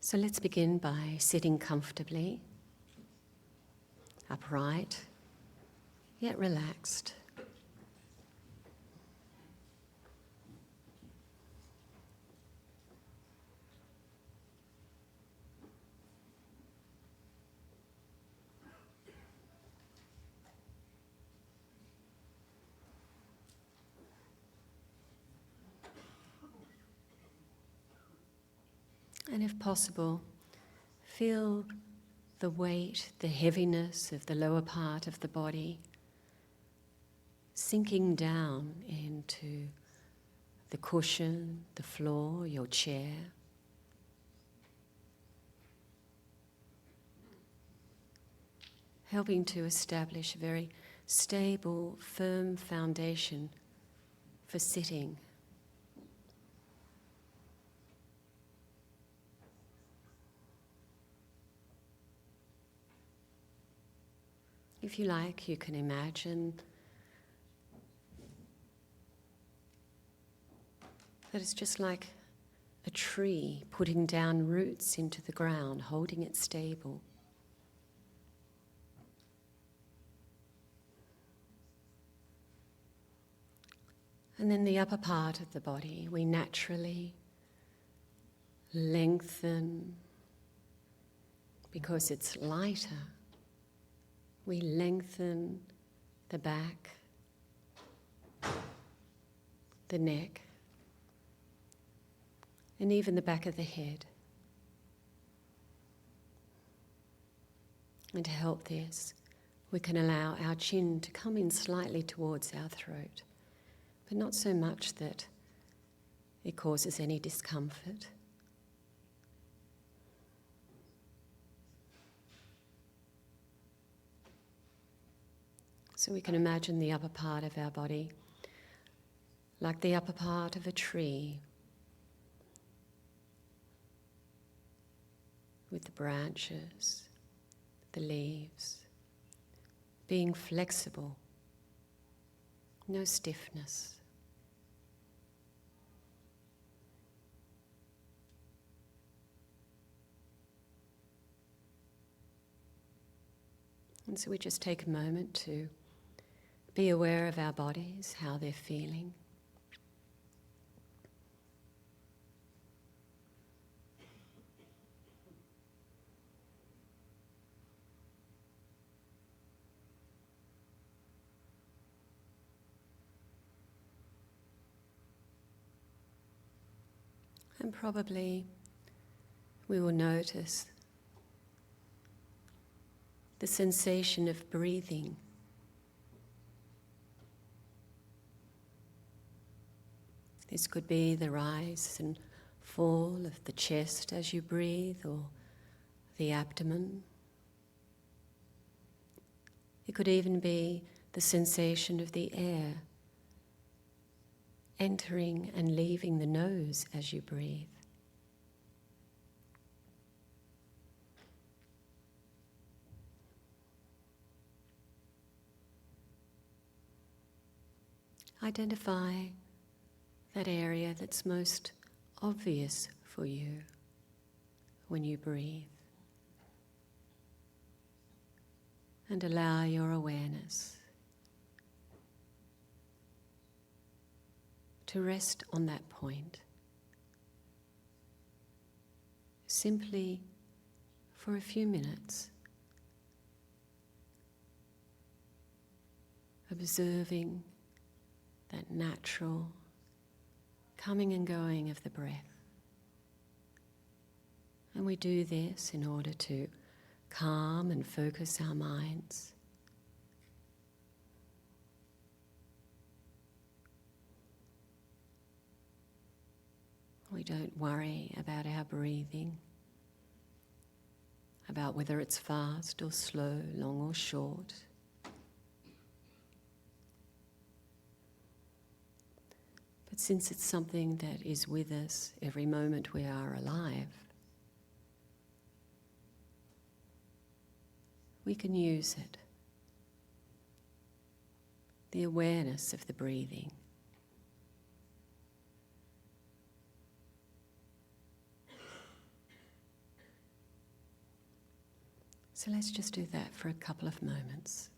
So let's begin by sitting comfortably, upright, yet relaxed. And if possible, feel the weight, the heaviness of the lower part of the body sinking down into the cushion, the floor, your chair. Helping to establish a very stable, firm foundation for sitting. If you like, you can imagine that it's just like a tree putting down roots into the ground, holding it stable. And then the upper part of the body, we naturally lengthen because it's lighter. We lengthen the back, the neck, and even the back of the head. And to help this, we can allow our chin to come in slightly towards our throat, but not so much that it causes any discomfort. So we can imagine the upper part of our body like the upper part of a tree, with the branches, the leaves, being flexible, no stiffness. And so we just take a moment to be aware of our bodies, how they're feeling. And probably we will notice the sensation of breathing. This could be the rise and fall of the chest as you breathe, or the abdomen. It could even be the sensation of the air entering and leaving the nose as you breathe. Identify that area that's most obvious for you when you breathe, and allow your awareness to rest on that point, simply for a few minutes, observing that natural coming and going of the breath. And we do this in order to calm and focus our minds. We don't worry about our breathing, about whether it's fast or slow, long or short. But since it's something that is with us every moment we are alive, we can use it. The awareness of the breathing. So let's just do that for a couple of moments.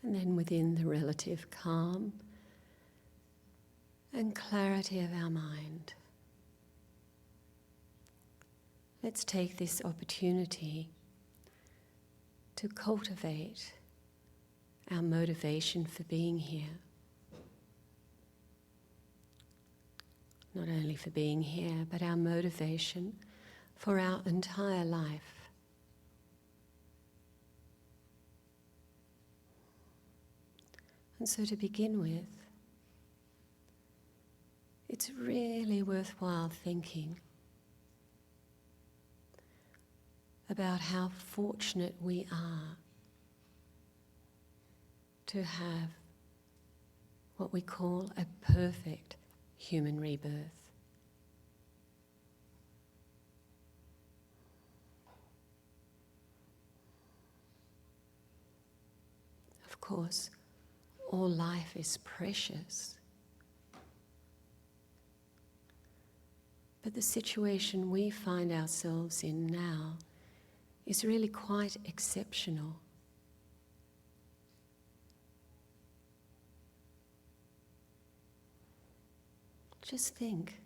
And then within the relative calm and clarity of our mind, let's take this opportunity to cultivate our motivation for being here. Not only for being here, but our motivation for our entire life. And so to begin with, it's really worthwhile thinking about how fortunate we are to have what we call a perfect human rebirth. Of course, all life is precious. But the situation we find ourselves in now is really quite exceptional. Just think.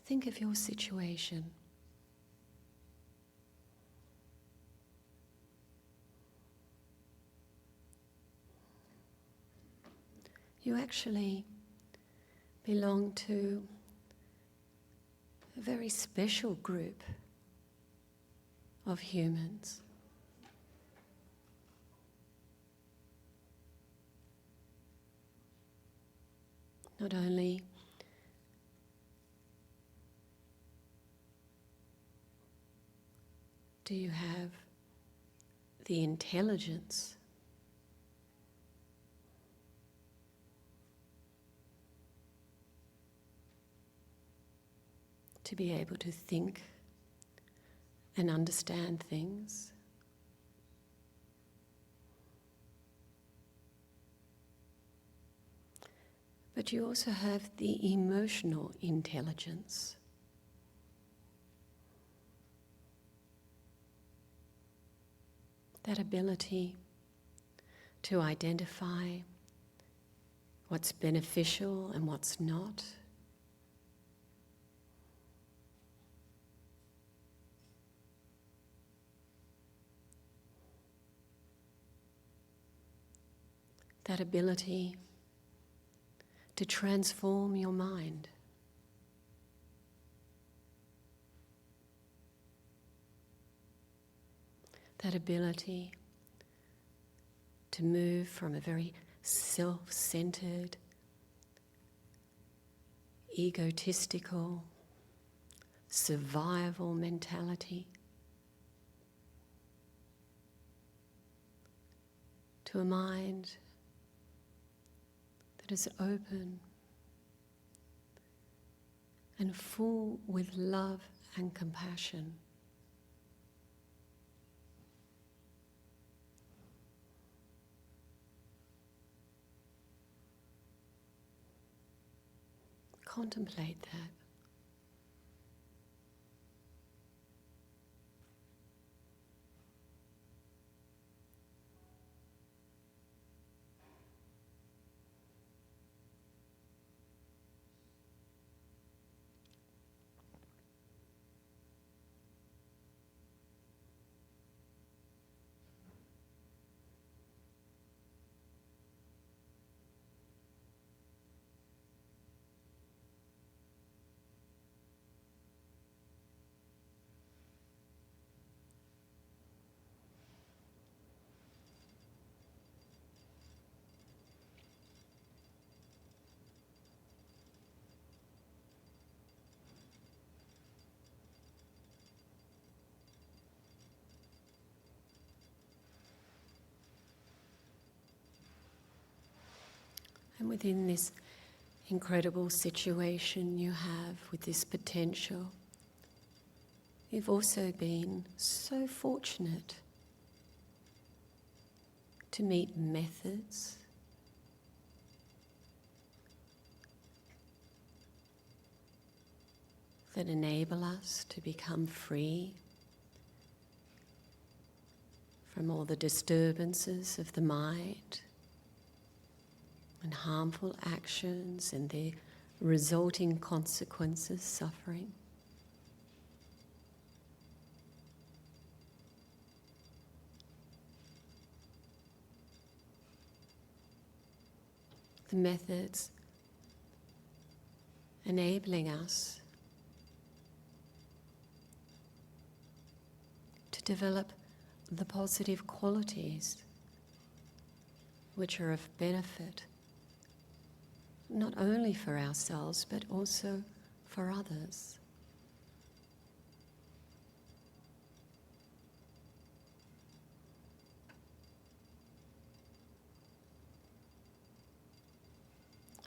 Think of your situation. You actually belong to a very special group of humans. Not only do you have the intelligence to be able to think and understand things, but you also have the emotional intelligence. That ability to identify what's beneficial and what's not. That ability to transform your mind. That ability to move from a very self-centered, egotistical, survival mentality to a mind that is open and full with love and compassion. Contemplate that. And within this incredible situation you have with this potential, you've also been so fortunate to meet methods that enable us to become free from all the disturbances of the mind and harmful actions and their resulting consequences, suffering. The methods enabling us to develop the positive qualities which are of benefit not only for ourselves but also for others.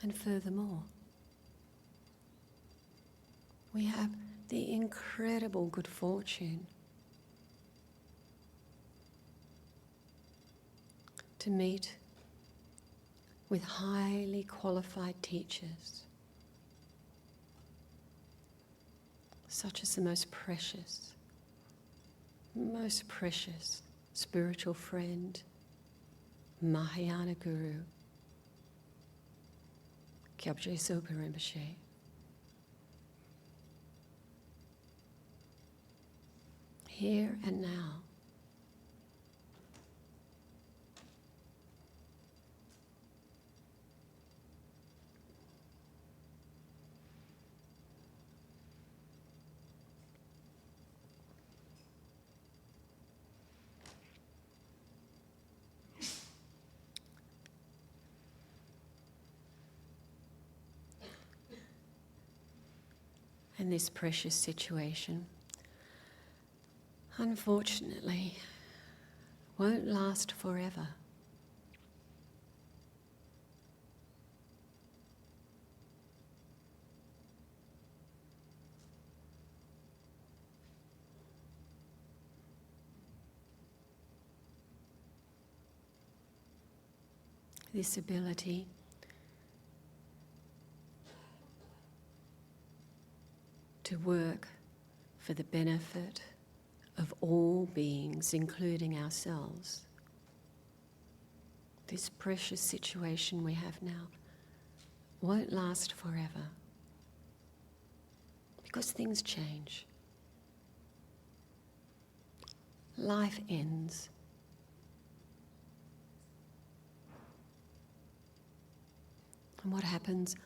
And furthermore, we have the incredible good fortune to meet with highly qualified teachers, such as the most precious spiritual friend, Mahayana Guru, Kyabje Sopa Rinpoche. Here and now, And this precious situation, unfortunately, won't last forever. This ability to work for the benefit of all beings, including ourselves. This precious situation we have now won't last forever, because things change. Life ends. And what happens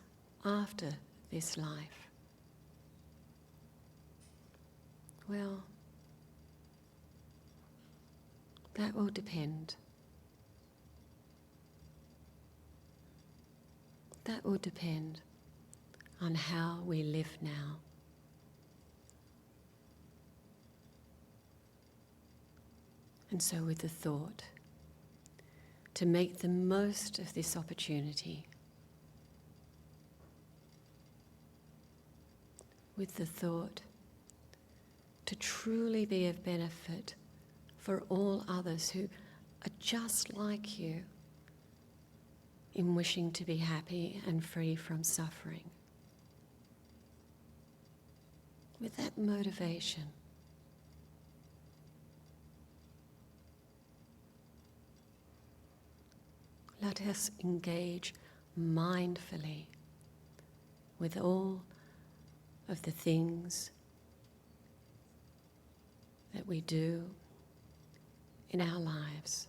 after this life? Well, that will depend. That will depend on how we live now. And so with the thought to make the most of this opportunity, with the thought to truly be of benefit for all others who are just like you in wishing to be happy and free from suffering. With that motivation, let us engage mindfully with all of the things that we do in our lives.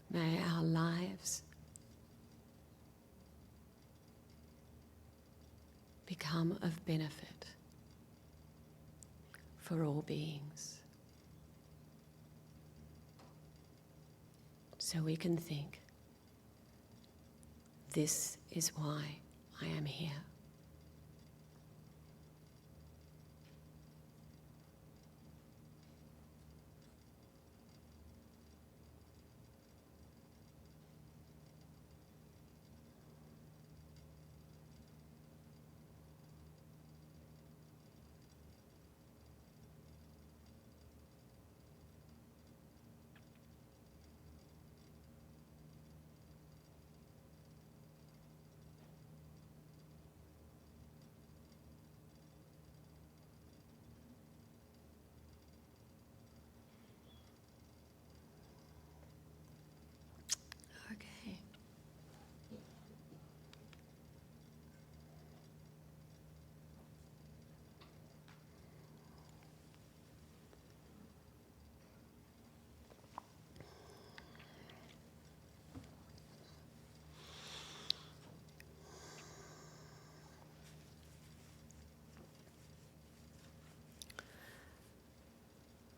May our lives become of benefit for all beings. So we can think, this is why I am here. Okay.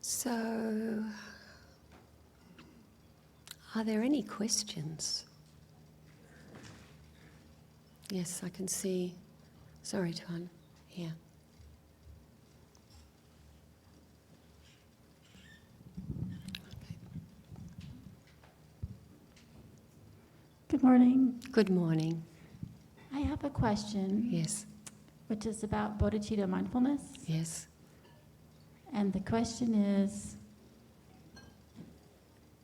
So, are there any questions? Yes, I can see. Sorry, Tuan. Here. Good morning. Good morning. I have a question. Yes. Which is about Bodhichitta mindfulness. Yes. And the question is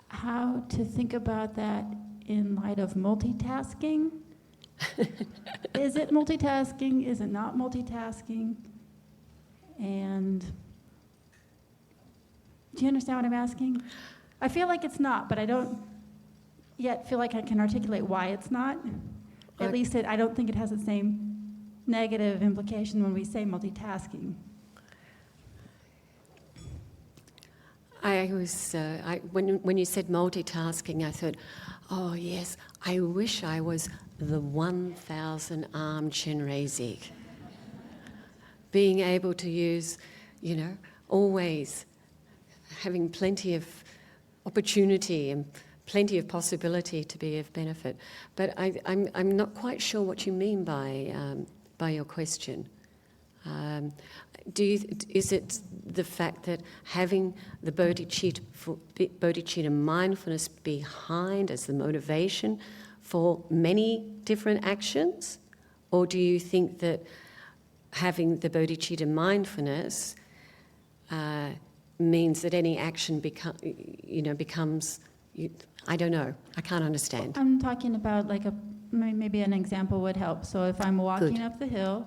how to think about that in light of multitasking. Is it multitasking? Is it not multitasking? And do you understand what I'm asking? I feel like it's not, but I don't yet feel like I can articulate why it's not. At least I don't think it has the same negative implication when we say multitasking. I was, when you said multitasking, I thought, oh yes, I wish I was the 1,000-armed Chenrezig. Being able to use, always having plenty of opportunity and plenty of possibility to be of benefit. But I'm not quite sure what you mean by by your question. Is it the fact that having the bodhicitta mindfulness behind as the motivation for many different actions? Or do you think that having the bodhicitta mindfulness means that any action becomes, I don't know, I can't understand. I'm talking about like maybe an example would help. So if I'm walking up the hill,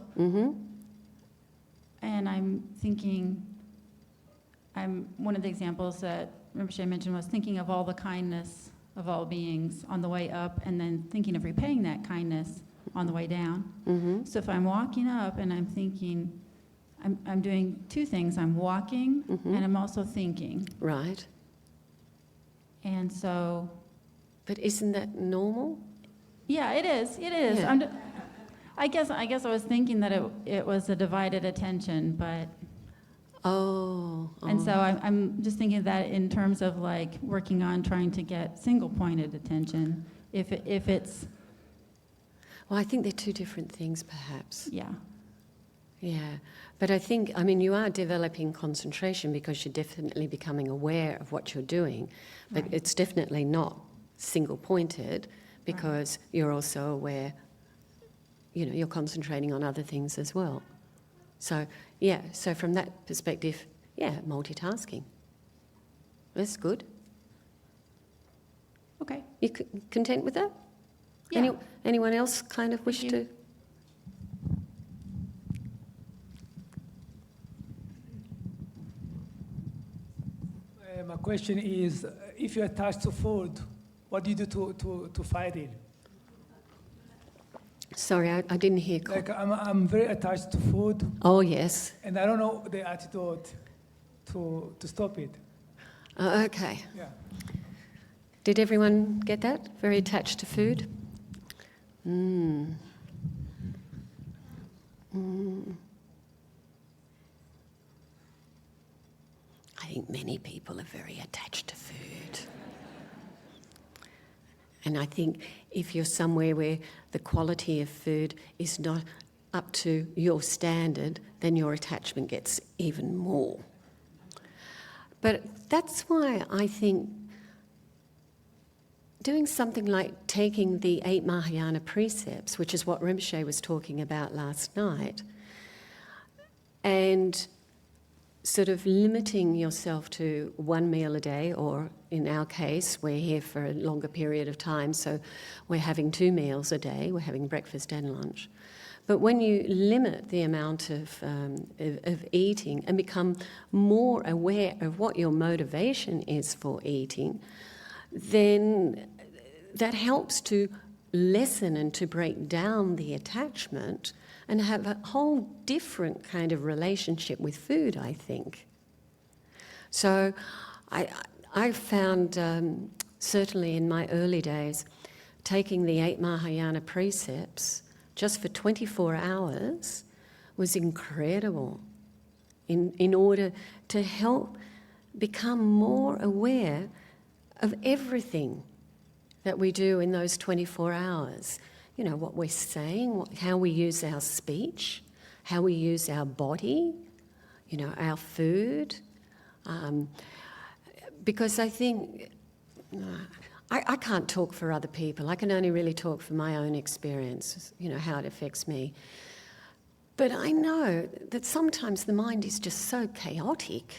and I'm thinking, one of the examples that Rinpoche mentioned was thinking of all the kindness of all beings on the way up, and then thinking of repaying that kindness on the way down. So if I'm walking up and I'm thinking, I'm doing two things. I'm walking and I'm also thinking. Right. And so... But isn't that normal? Yeah, it is. It is. Yeah. I guess I was thinking that it was a divided attention, but... Oh. And so I'm just thinking of that in terms of like working on trying to get single-pointed attention. If it's... Well, I think they're two different things, perhaps. Yeah. Yeah. But I think, you are developing concentration because you're definitely becoming aware of what you're doing. But Right. It's definitely not single-pointed because you're also aware, you're concentrating on other things as well. So, so from that perspective, multitasking. That's good. Okay. You content with that? Yeah. Anyone else kind of wish to? My question is, if you're attached to food, what do you do to fight it? Sorry, I didn't hear. Like I'm very attached to food. Oh, yes. And I don't know the attitude to stop it. Okay. Yeah. Did everyone get that? Very attached to food? I think many people are very attached to food. And I think if you're somewhere where the quality of food is not up to your standard, then your attachment gets even more. But that's why I think doing something like taking the 8 Mahayana precepts, which is what Rinpoche was talking about last night, and sort of limiting yourself to one meal a day, or in our case, we're here for a longer period of time, so we're having 2 meals a day, we're having breakfast and lunch. But when you limit the amount of eating and become more aware of what your motivation is for eating, then that helps to lessen and to break down the attachment and have a whole different kind of relationship with food, I think. So I found, certainly in my early days, taking the 8 Mahayana precepts just for 24 hours was incredible in order to help become more aware of everything that we do in those 24 hours. You know, what we're saying, how we use our speech, how we use our body, our food. Because I think, I can't talk for other people. I can only really talk for my own experience, how it affects me. But I know that sometimes the mind is just so chaotic.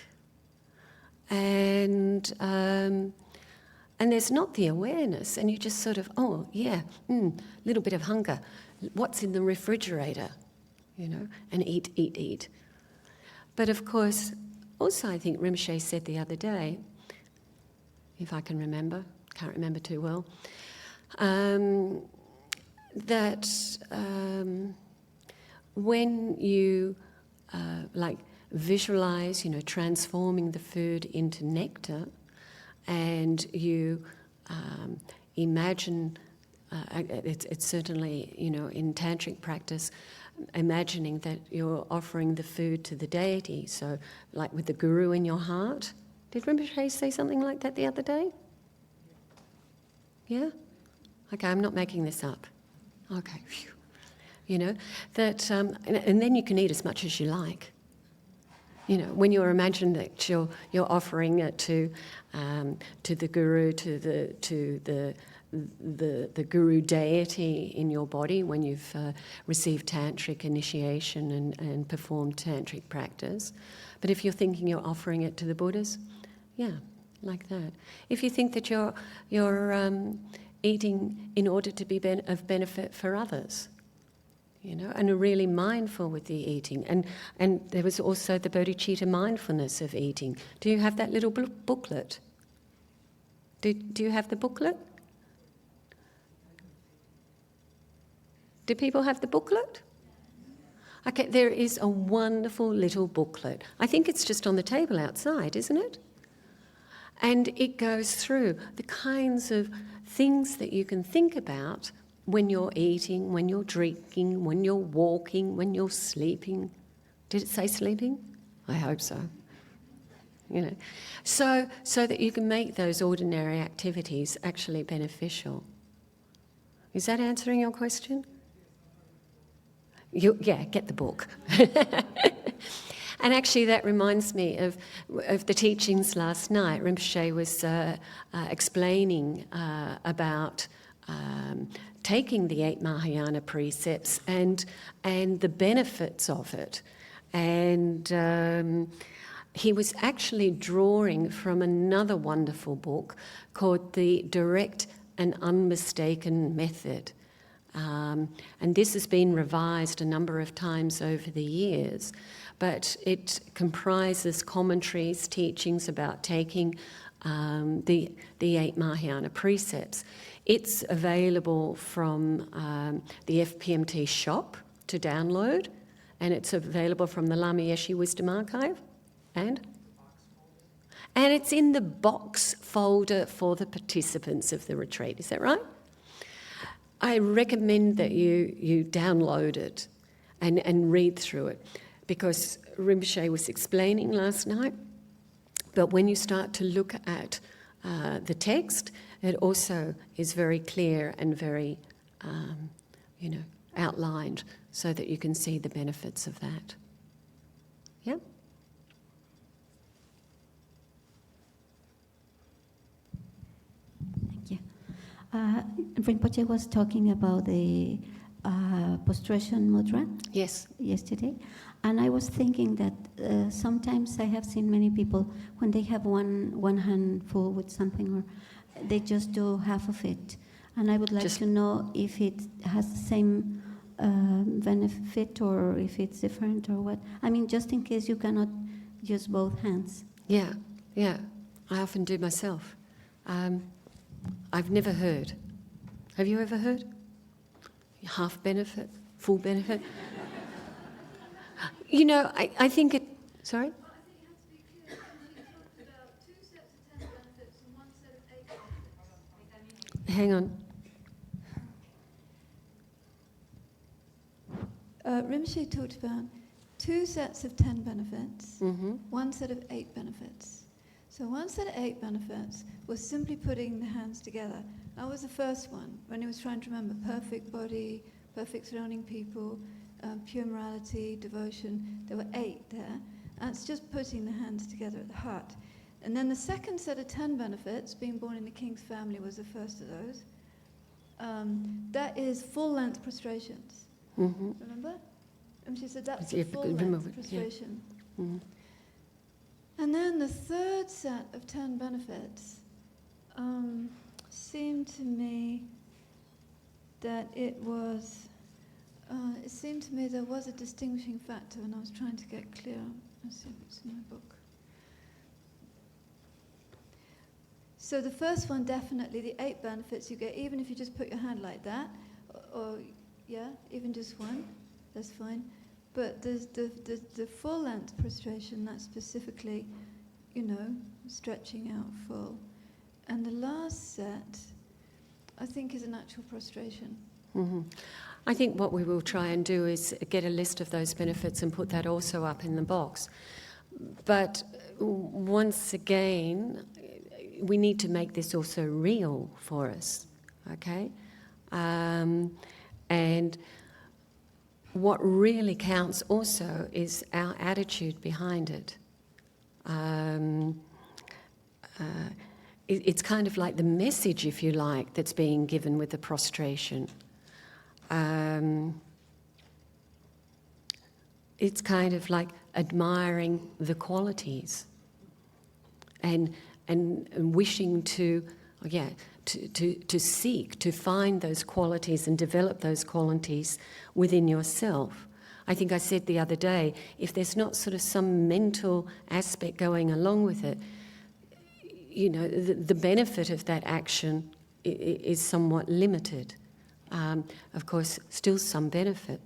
And there's not the awareness, and you just sort of, little bit of hunger. What's in the refrigerator? And eat. But of course, also I think Rinpoche said the other day, if I can remember, can't remember too well, that when you visualize, transforming the food into nectar, and you imagine, it's certainly, in tantric practice, imagining that you're offering the food to the deity, so like with the guru in your heart. Did Rinpoche say something like that the other day? Yeah? Okay, I'm not making this up. Okay. Phew. that, and then you can eat as much as you like. When you imagine that you're offering it to the guru, to the guru deity in your body when you've received tantric initiation and performed tantric practice. But if you're thinking you're offering it to the Buddhas, yeah, like that. If you think that you're eating in order to be of benefit for others, and are really mindful with the eating. And there was also the Bodhichitta mindfulness of eating. Do you have that little booklet? Do you have the booklet? Do people have the booklet? Okay, there is a wonderful little booklet. I think it's just on the table outside, isn't it? And it goes through the kinds of things that you can think about when you're eating, when you're drinking, when you're walking, when you're sleeping. Did it say sleeping? I hope so. So that you can make those ordinary activities actually beneficial. Is that answering your question? Yeah, get the book. And actually that reminds me of the teachings last night. Rinpoche was explaining about taking the 8 Mahayana precepts and the benefits of it. And he was actually drawing from another wonderful book called The Direct and Unmistaken Method. And this has been revised a number of times over the years, but it comprises commentaries, teachings about taking the 8 Mahayana precepts. It's available from the FPMT shop to download, and it's available from the Lama Yeshe Wisdom Archive. And it's in the box folder for the participants of the retreat. Is that right? I recommend that you download it and read through it, because Rinpoche was explaining last night, but when you start to look at the text, it also is very clear and very, outlined so that you can see the benefits of that. Yeah? Thank you. Rinpoche was talking about the prostration mudra. Yes. Yesterday. And I was thinking that sometimes I have seen many people, when they have one hand full with something, or they just do half of it. And I would like to know if it has the same benefit or if it's different or what. I mean, just in case you cannot use both hands. Yeah. I often do myself. I've never heard. Have you ever heard? Half benefit, full benefit? I think it... Sorry? Well, I think you have to be clear. She talked about 2 sets of 10 benefits and 1 set of 8 benefits. Hang on. Rinpoche talked about 2 sets of 10 benefits, 1 set of 8 benefits. So 1 set of 8 benefits was simply putting the hands together. That was the first one, when he was trying to remember perfect body, perfect surrounding people, pure morality, devotion. There were 8 there. That's just putting the hands together at the heart. And then the second set of 10 benefits, being born in the king's family, was the first of those. That is full-length prostrations. Mm-hmm. Remember? And she said that's Yeah, the full-length yeah. prostration. Mm-hmm. And then the third set of 10 benefits seemed to me that it seemed to me there was a distinguishing factor, and I was trying to get clear. Let's see if it's in my book. So the first one, definitely, the 8 benefits you get, even if you just put your hand like that, or even just one, that's fine. But the full-length prostration, that's specifically, stretching out full. And the last set, I think, is an actual prostration. Mm-hmm. I think what we will try and do is get a list of those benefits and put that also up in the box. But once again, we need to make this also real for us, okay? And what really counts also is our attitude behind it. It's kind of like the message, if you like, that's being given with the prostration. It's kind of like admiring the qualities and wishing to seek, to find those qualities and develop those qualities within yourself. I think I said the other day, if there's not sort of some mental aspect going along with it, you know, the benefit of that action is somewhat limited. Of course, still some benefit.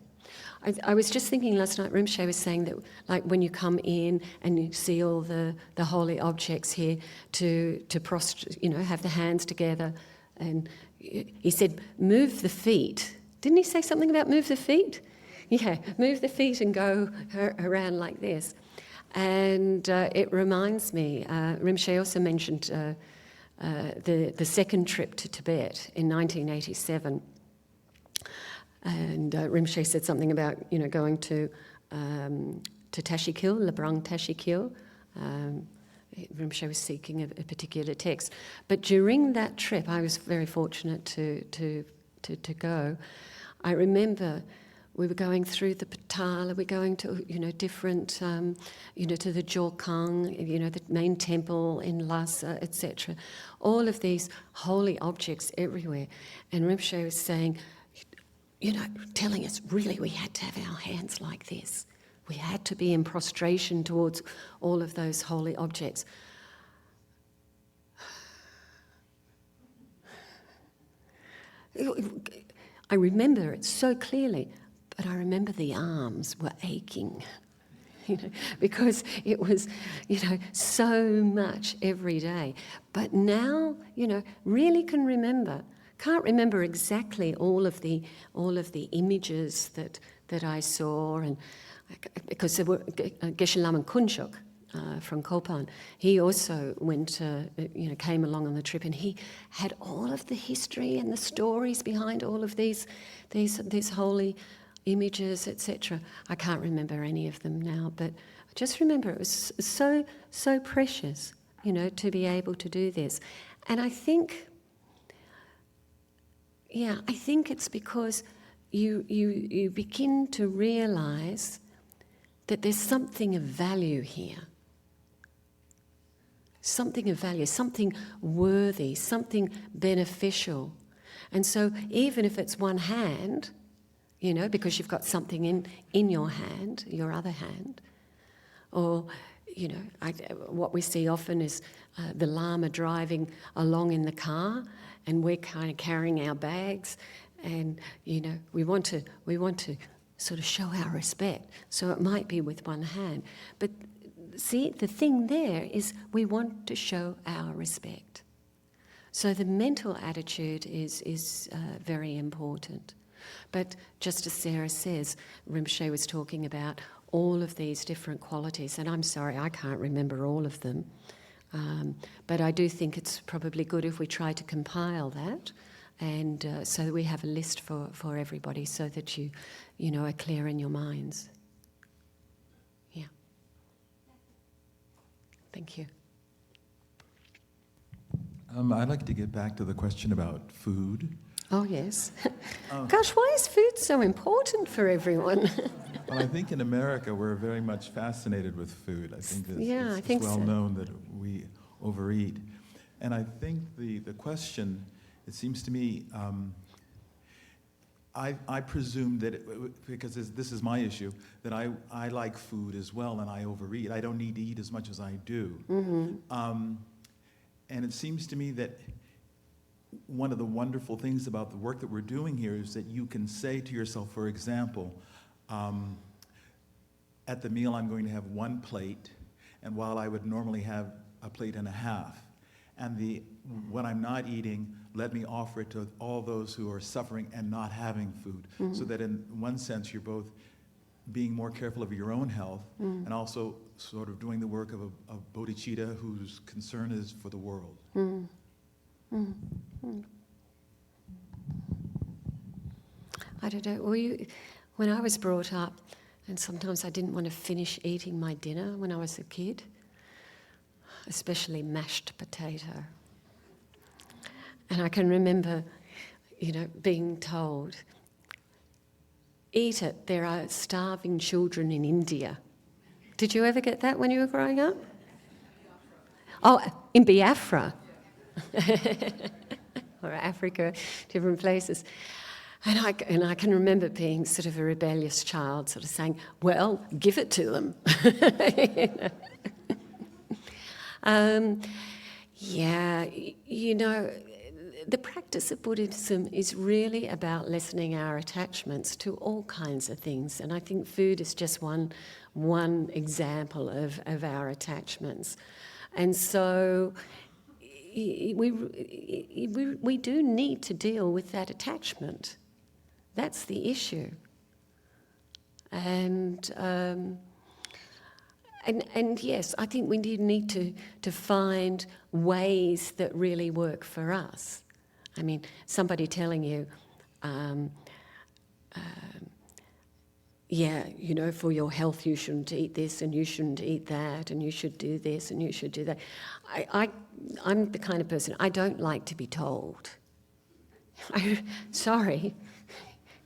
I was just thinking last night, Rinpoche was saying that, like, when you come in and you see all the holy objects here, to prostrate, you know, have the hands together, and he said, move the feet. Didn't he say something about move the feet? Yeah, move the feet and go around like this. And it reminds me, Rinpoche also mentioned the second trip to Tibet in 1987. And Rinpoche said something about, you know, going to Tashikil, Labrang Tashikil. Rinpoche was seeking a particular text. But during that trip, I was very fortunate to go. I remember we were going through the Patala, we're going to, you know, different, you know, to the Jorkang, you know, the main temple in Lhasa, etc. All of these holy objects everywhere. And Rinpoche was saying, you know, telling us, really, we had to have our hands like this. We had to be in prostration towards all of those holy objects. I remember it so clearly, but I remember the arms were aching, you know, because it was, you know, so much every day. But now, you know, really can remember. Can't remember exactly all of the images that I saw, and because there were Geshe Lama Kunchuk from Kopan, he also went, you know, came along on the trip, and he had all of the history and the stories behind all of these holy images, etc. I can't remember any of them now, but I just remember it was so precious, you know, to be able to do this, and I think. Yeah, I think it's because you begin to realise that there's something of value here. Something of value, something worthy, something beneficial. And so even if it's one hand, you know, because you've got something in your hand, your other hand, or, you know, what we see often is the Lama driving along in the car, and we're kind of carrying our bags, and, you know, we want to sort of show our respect. So it might be with one hand. But see, the thing there is we want to show our respect. So the mental attitude is very important. But just as Sarah says, Rinpoche was talking about all of these different qualities, and I'm sorry, I can't remember all of them. But I do think it's probably good if we try to compile that, and so that we have a list for everybody, so that you know, are clear in your minds. Yeah. Thank you. I'd like to get back to the question about food. Oh, yes. Gosh, why is food so important for everyone? Well, I think in America we're very much fascinated with food. I think it's well known that we overeat. And I think the question, it seems to me, I presume that, because this is my issue, that I like food as well and I overeat. I don't need to eat as much as I do. Mm-hmm. And it seems to me that one of the wonderful things about the work that we're doing here is that you can say to yourself, for example, at the meal I'm going to have one plate, and while I would normally have a plate and a half, and when I'm not eating, let me offer it to all those who are suffering and not having food. Mm-hmm. So that in one sense you're both being more careful of your own health, and also sort of doing the work of a Bodhichitta whose concern is for the world. Mm. Mm. I don't know. When I was brought up, and sometimes I didn't want to finish eating my dinner when I was a kid, especially mashed potato. And I can remember, being told, eat it, there are starving children in India. Did you ever get that when you were growing up? Oh, in Biafra. Or Africa, different places. And I can remember being sort of a rebellious child, sort of saying, well, give it to them. The practice of Buddhism is really about lessening our attachments to all kinds of things. And I think food is just one example of our attachments. And so we do need to deal with that attachment. That's the issue. And yes, I think we need to find ways that really work for us. I mean, somebody telling you, for your health you shouldn't eat this and you shouldn't eat that and you should do this and you should do that. I'm the kind of person, I don't like to be told. Sorry,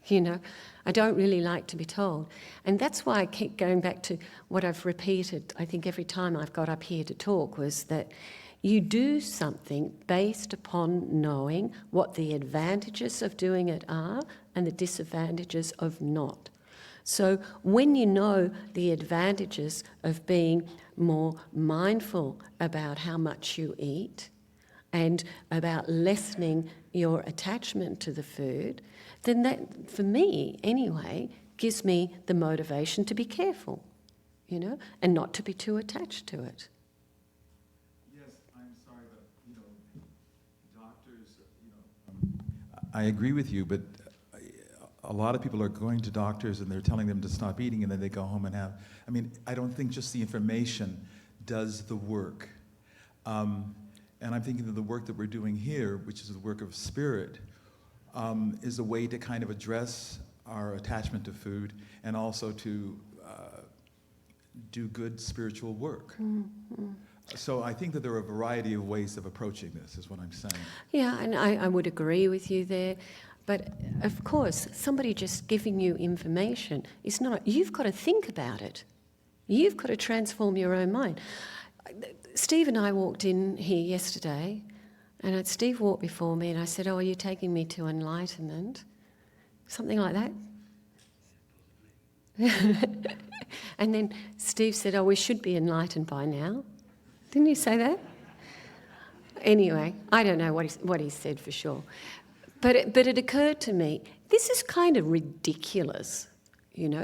I don't really like to be told. And that's why I keep going back to what I've repeated, I think every time I've got up here to talk, was that you do something based upon knowing what the advantages of doing it are and the disadvantages of not. So when you know the advantages of being more mindful about how much you eat and about lessening your attachment to the food, then that, for me anyway, gives me the motivation to be careful, and not to be too attached to it. Yes, I'm sorry, but, doctors, I agree with you, but a lot of people are going to doctors and they're telling them to stop eating and then they go home and have, I don't think just the information does the work. And I'm thinking that the work that we're doing here, which is the work of spirit, is a way to kind of address our attachment to food and also to do good spiritual work. Mm-hmm. So I think that there are a variety of ways of approaching this, is what I'm saying. Yeah, and I would agree with you there. But of course, somebody just giving you information is not, you've got to think about it. You've got to transform your own mind. Steve and I walked in here yesterday, and Steve walked before me, and I said, "Oh, are you taking me to enlightenment?" Something like that. And then Steve said, "Oh, we should be enlightened by now." Didn't you say that? Anyway, I don't know what he said for sure. But it occurred to me, this is kind of ridiculous.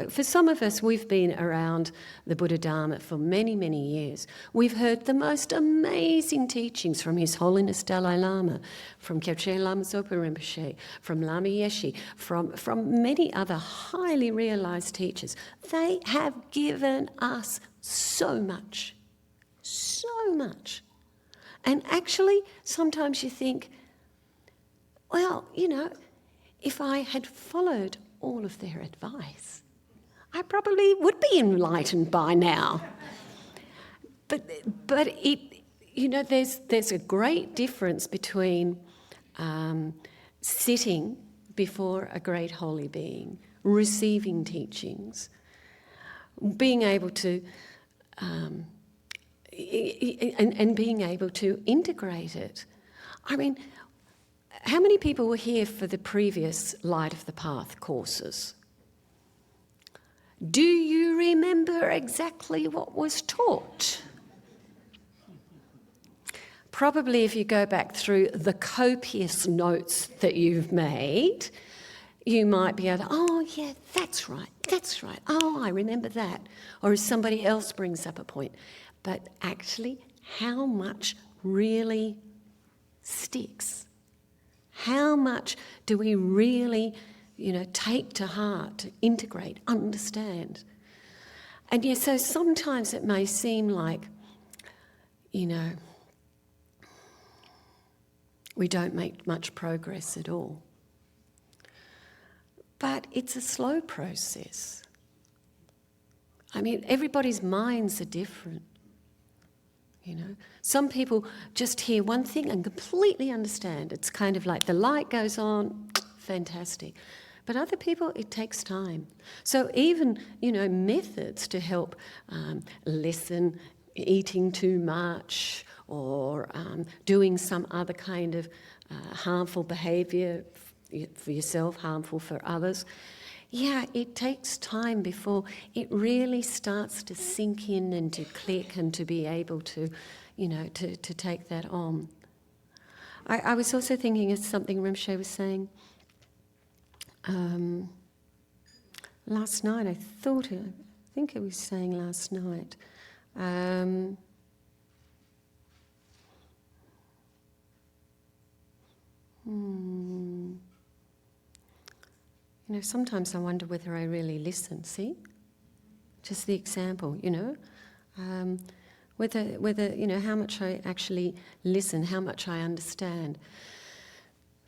For some of us, we've been around the Buddha Dharma for many, many years. We've heard the most amazing teachings from His Holiness Dalai Lama, from Kyabche Lama Zopa Rinpoche, from Lama Yeshe, from many other highly realised teachers. They have given us so much. So much. And actually, sometimes you think, well, if I had followed all of their advice, I probably would be enlightened by now. But it, there's a great difference between sitting before a great holy being, receiving teachings, being able to and being able to integrate it. How many people were here for the previous Light of the Path courses? Do you remember exactly what was taught? Probably if you go back through the copious notes that you've made, you might be able to, oh yeah, that's right, oh, I remember that. Or if somebody else brings up a point. But actually, how much really sticks? How much do we really, take to heart, to integrate, understand? And yeah, so sometimes it may seem like, we don't make much progress at all. But it's a slow process. I mean, everybody's minds are different. You know, some people just hear one thing and completely understand. It's kind of like the light goes on, fantastic. But other people, it takes time. So even, you know, methods to help lessen eating too much or doing some other kind of harmful behaviour for yourself, harmful for others, yeah, it takes time before it really starts to sink in and to click and to be able to, you know, to take that on. I was also thinking of something Rinpoche was saying last night. I think it was saying last night. You know, sometimes I wonder whether I really listen, see? Just the example, you know? Whether, you know, how much I actually listen, how much I understand.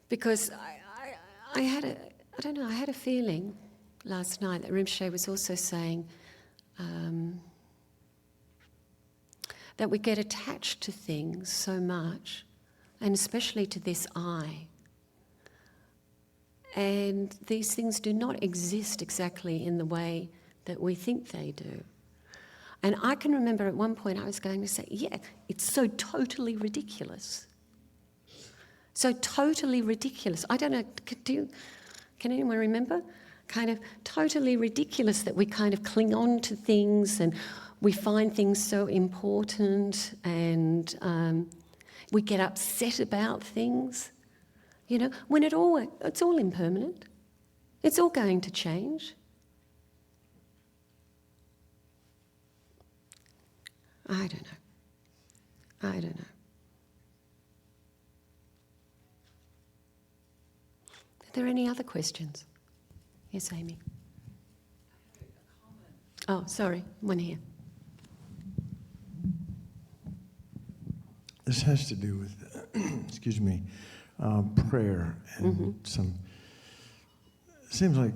Because I had a feeling last night that Rinpoche was also saying that we get attached to things so much, and especially to this I. And these things do not exist exactly in the way that we think they do. And I can remember at one point I was going to say, yeah, it's so totally ridiculous. So totally ridiculous. I don't know, can anyone remember? Kind of totally ridiculous that we kind of cling on to things and we find things so important and we get upset about things. You know, when it's all impermanent. It's all going to change. I don't know. Are there any other questions? Yes, Amy. Oh, sorry, one here. This has to do with, excuse me, prayer and seems like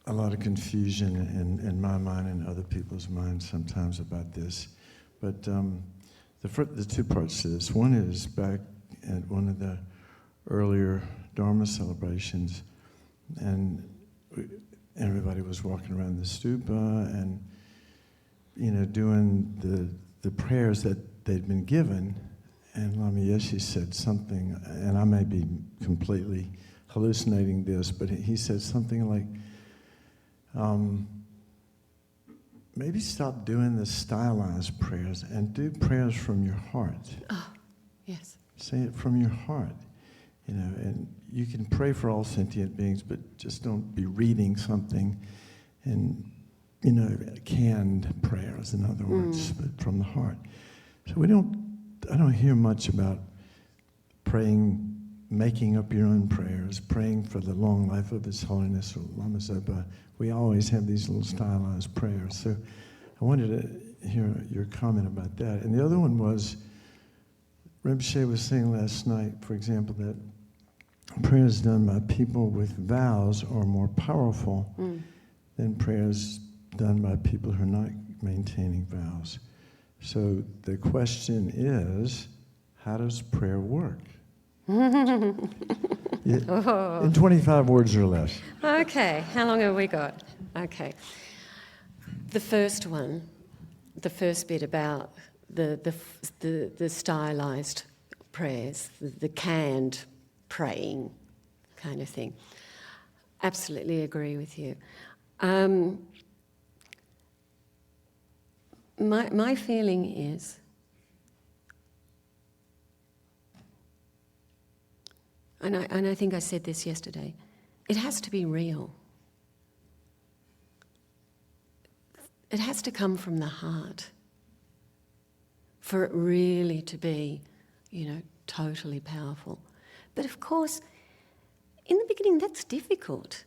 a lot of confusion in my mind and other people's minds sometimes about this. But the two parts to this. One is back at one of the earlier Dharma celebrations, and everybody was walking around the stupa and, you know, doing the prayers that they'd been given. And Lama Yeshe said something, and I may be completely hallucinating this, but he said something like, maybe stop doing the stylized prayers and do prayers from your heart. Oh, yes. Say it from your heart, you know, and you can pray for all sentient beings, but just don't be reading something and, you know, canned prayers, in other words, but from the heart. So I don't hear much about praying, making up your own prayers, praying for the long life of His Holiness or Lama Zopa. We always have these little stylized prayers. So I wanted to hear your comment about that. And the other one was, Rinpoche was saying last night, for example, that prayers done by people with vows are more powerful than prayers done by people who are not maintaining vows. So the question is, how does prayer work? In 25 words or less. Okay, how long have we got? Okay. The first bit about the stylized prayers, the canned praying kind of thing. Absolutely agree with you. My feeling is, and I think I said this yesterday, it has to be real. It has to come from the heart for it really to be, you know, totally powerful. But of course, in the beginning, that's difficult.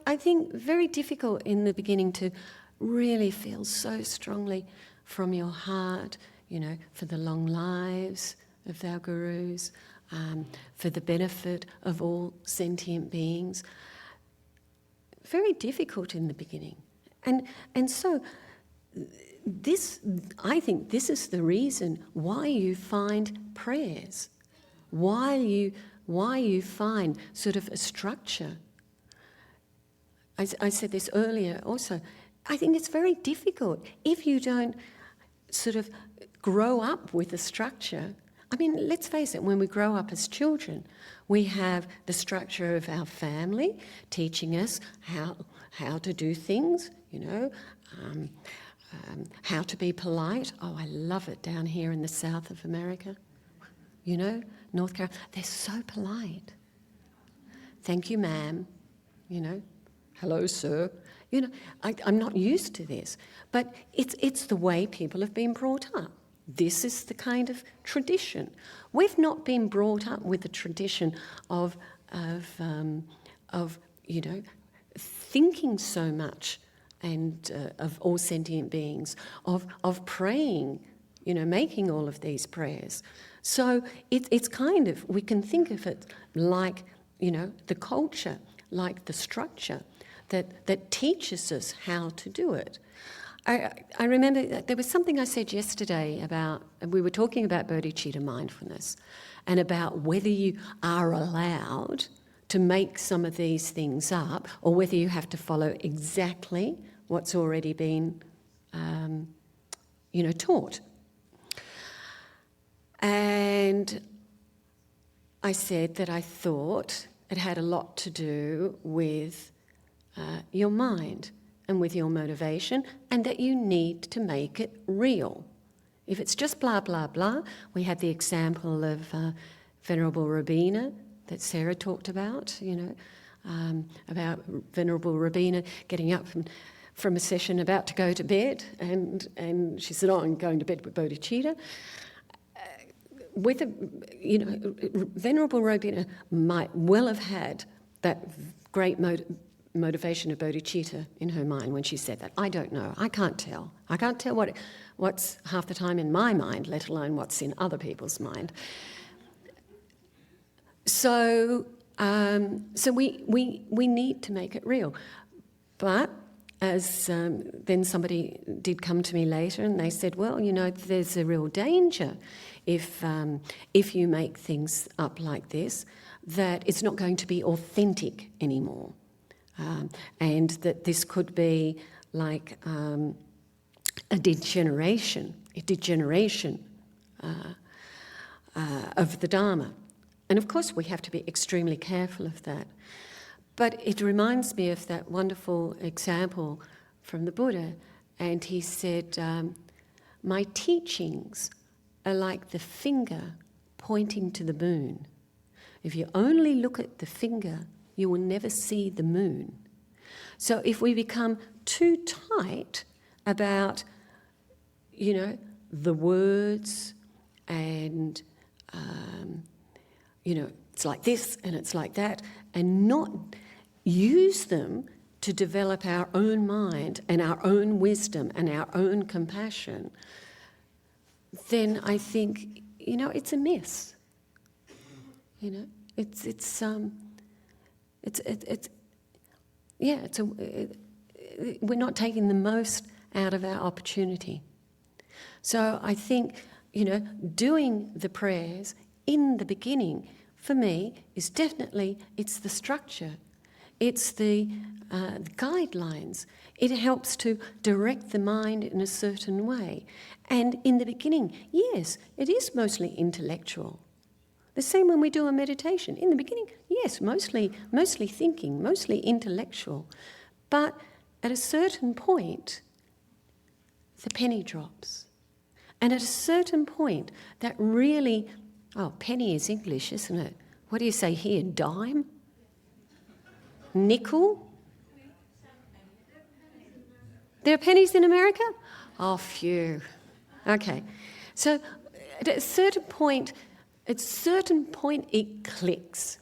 I think very difficult in the beginning to really feel so strongly from your heart, you know, for the long lives of our gurus, for the benefit of all sentient beings. Very difficult in the beginning. And so this, I think this is the reason why you find prayers, why you find sort of a structure. I said this earlier also. I think it's very difficult if you don't sort of grow up with a structure. I mean, let's face it, when we grow up as children, we have the structure of our family teaching us how to do things, you know, how to be polite. Oh, I love it down here in the south of America. You know, North Carolina, they're so polite. Thank you, ma'am. You know, hello, sir. You know, I'm not used to this, but it's the way people have been brought up. This is the kind of tradition. We've not been brought up with the tradition of you know, thinking so much and of all sentient beings, of praying, you know, making all of these prayers. So it's kind of, we can think of it like, you know, the culture, like the structure that teaches us how to do it. I remember that there was something I said yesterday about, and we were talking about bodhicitta mindfulness and about whether you are allowed to make some of these things up or whether you have to follow exactly what's already been, you know, taught. And I said that I thought it had a lot to do with your mind and with your motivation, and that you need to make it real. If it's just blah, blah, blah, we had the example of Venerable Robina that Sarah talked about, you know, about Venerable Robina getting up from a session about to go to bed, and she said, oh, I'm going to bed with bodhicitta. You know, Venerable Robina might well have had that great motivation of bodhicitta in her mind when she said that. I don't know. I can't tell. I can't tell what's half the time in my mind, let alone what's in other people's mind. So we need to make it real. But as then somebody did come to me later and they said, well, you know, there's a real danger if you make things up like this, that it's not going to be authentic anymore. And that this could be like a degeneration of the Dharma. And of course we have to be extremely careful of that. But it reminds me of that wonderful example from the Buddha, and he said, my teachings are like the finger pointing to the moon. If you only look at the finger, you will never see the moon. So if we become too tight about, you know, the words and, you know, it's like this and it's like that, and not use them to develop our own mind and our own wisdom and our own compassion, then I think, you know, it's a miss. You know, we're not taking the most out of our opportunity. So I think, you know, doing the prayers in the beginning, for me, is definitely, it's the structure, it's the guidelines. It helps to direct the mind in a certain way. And in the beginning, yes, it is mostly intellectual. The same when we do a meditation. In the beginning, yes, mostly thinking, mostly intellectual. But at a certain point, the penny drops. And at a certain point, that really, oh, penny is English, isn't it? What do you say here, dime? Nickel? There are pennies in America? Oh, phew. Okay. So at a certain point it clicks.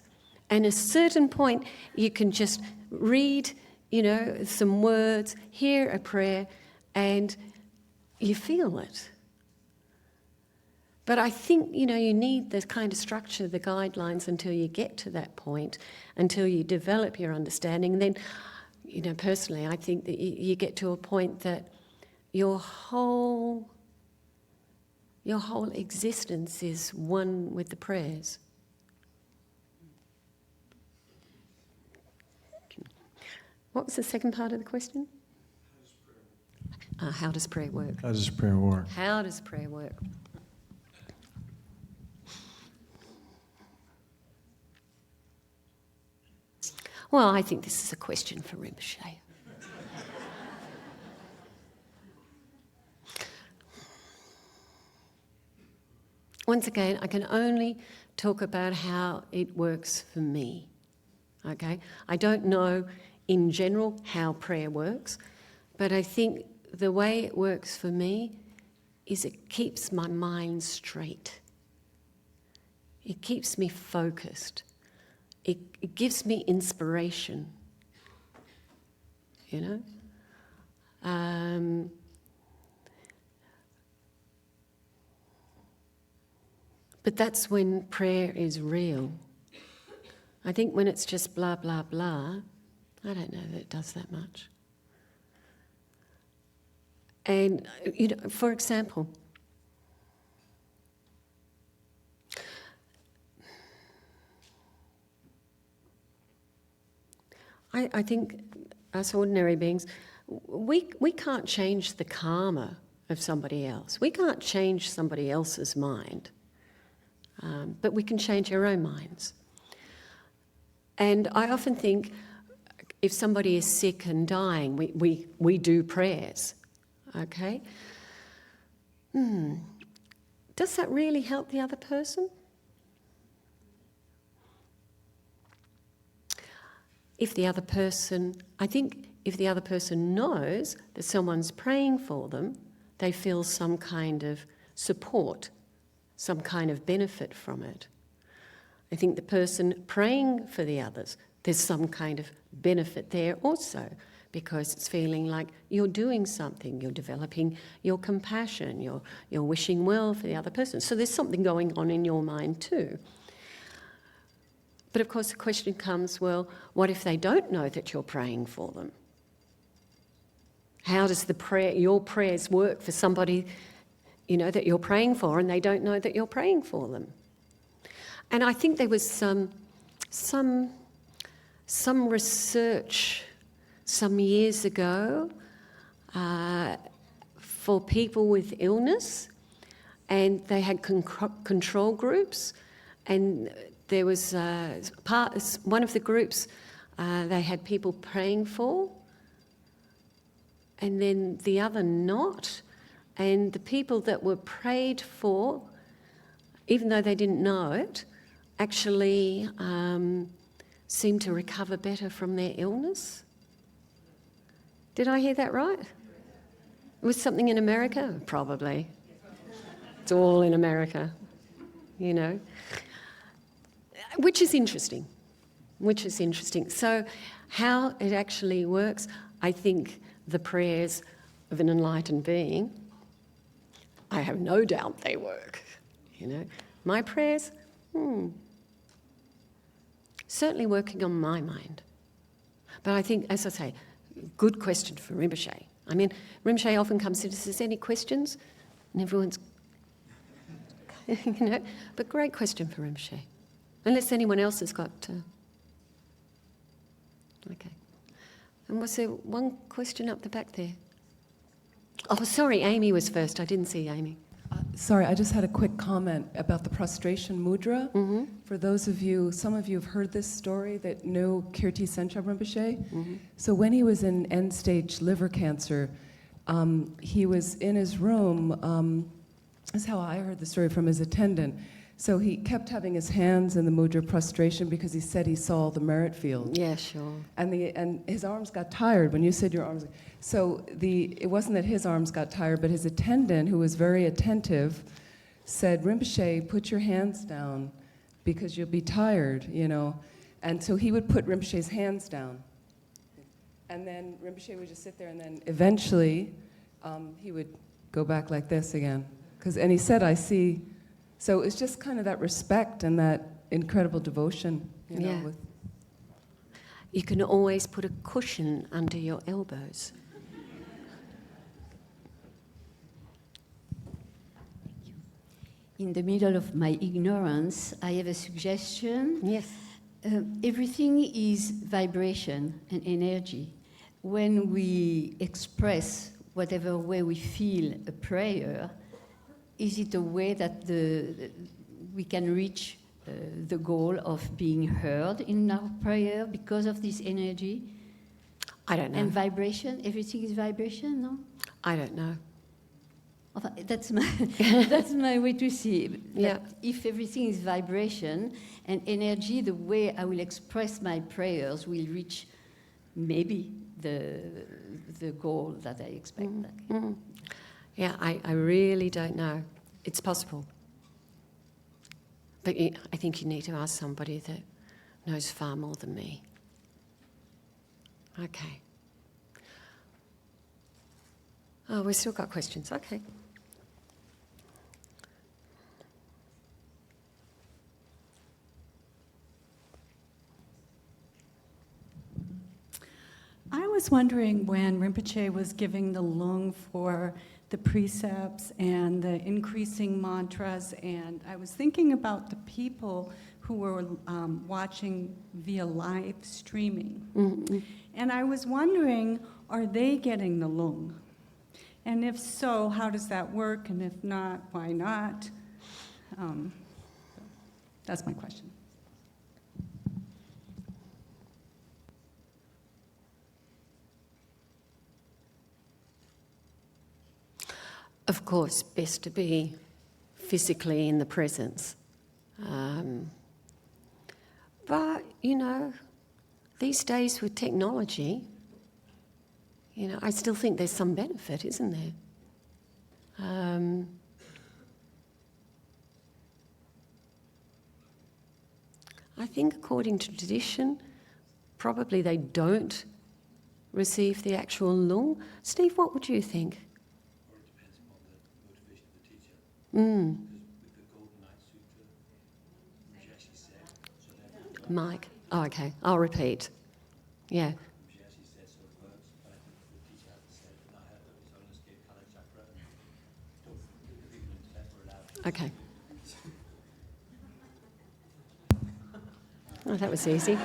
And at a certain point you can just read, you know, some words, hear a prayer, and you feel it. But I think, you need the kind of structure, the guidelines until you get to that point, until you develop your understanding. And then, personally, I think that you get to a point that your whole existence is one with the prayers. What was the second part of the question? How does prayer work? How does prayer work? How does prayer work? Well, I think this is a question for Rinpoche. Once again, I can only talk about how it works for me, okay? I don't know in general how prayer works, but I think the way it works for me is it keeps my mind straight. It keeps me focused. It gives me inspiration, But that's when prayer is real. I think when it's just blah, blah, blah, I don't know that it does that much. And, for example, I think us ordinary beings, we can't change the karma of somebody else. We can't change somebody else's mind, but we can change our own minds. And I often think if somebody is sick and dying, we do prayers, okay? Does that really help the other person? I think if the other person knows that someone's praying for them, they feel some kind of support, some kind of benefit from it. I think the person praying for the others, there's some kind of benefit there also, because it's feeling like you're doing something, you're developing your compassion, you're wishing well for the other person. So there's something going on in your mind too. But of course the question comes, well, what if they don't know that you're praying for them? How does your prayers work for somebody, that you're praying for and they don't know that you're praying for them? And I think there was some research some years ago for people with illness, and they had control groups, and there was one of the groups they had people praying for, and then the other not. And the people that were prayed for, even though they didn't know it, actually seemed to recover better from their illness. Did I hear that right? It was something in America? Probably. It's all in America, Which is interesting. So how it actually works, I think the prayers of an enlightened being, I have no doubt they work. My prayers, certainly working on my mind. But I think, as I say, good question for Rinpoche. I mean, Rinpoche often comes in and says, any questions? And everyone's, but great question for Rinpoche. Unless anyone else has got... Okay. And was there one question up the back there? Oh, sorry, Amy was first. I didn't see Amy. Sorry, I just had a quick comment about the prostration mudra. Mm-hmm. For those of you, some of you have heard this story that know Kirti Senchab Rinpoche. Mm-hmm. So when he was in end-stage liver cancer, he was in his room. That's how I heard the story from his attendant. So he kept having his hands in the mudra prostration because he said he saw the merit field. Yeah, sure. And his arms got tired when you said your arms. So it wasn't that his arms got tired, but his attendant, who was very attentive, said, Rinpoche, put your hands down because you'll be tired, And so he would put Rinpoche's hands down. And then Rinpoche would just sit there, and then eventually he would go back like this again. And he said, I see So it's just kind of that respect and that incredible devotion, you know, Yeah. with You can always put a cushion under your elbows. In the middle of my ignorance, I have a suggestion. Yes. Everything is vibration and energy. When we express whatever way we feel a prayer, is it a way that we can reach the goal of being heard in our prayer because of this energy? I don't know. And vibration, everything is vibration, no? I don't know. That's my, that's my way to see it. Yeah. If everything is vibration and energy, the way I will express my prayers will reach maybe the goal that I expect. Yeah, I really don't know. It's possible. But I think you need to ask somebody that knows far more than me. Okay. Oh, we've still got questions. Okay. I was wondering when Rinpoche was giving the lung for the precepts and the increasing mantras, and I was thinking about the people who were watching via live streaming. Mm-hmm. And I was wondering, are they getting the lung? And if so, how does that work? And if not, why not? That's my question. Of course, best to be physically in the presence. But, you know, these days with technology, you know, I still think there's some benefit, isn't there? I think according to tradition, probably they don't receive the actual lung. Steve, what would you think? Mike. Oh, okay. I'll repeat. Yeah. Okay. Oh, that was easy.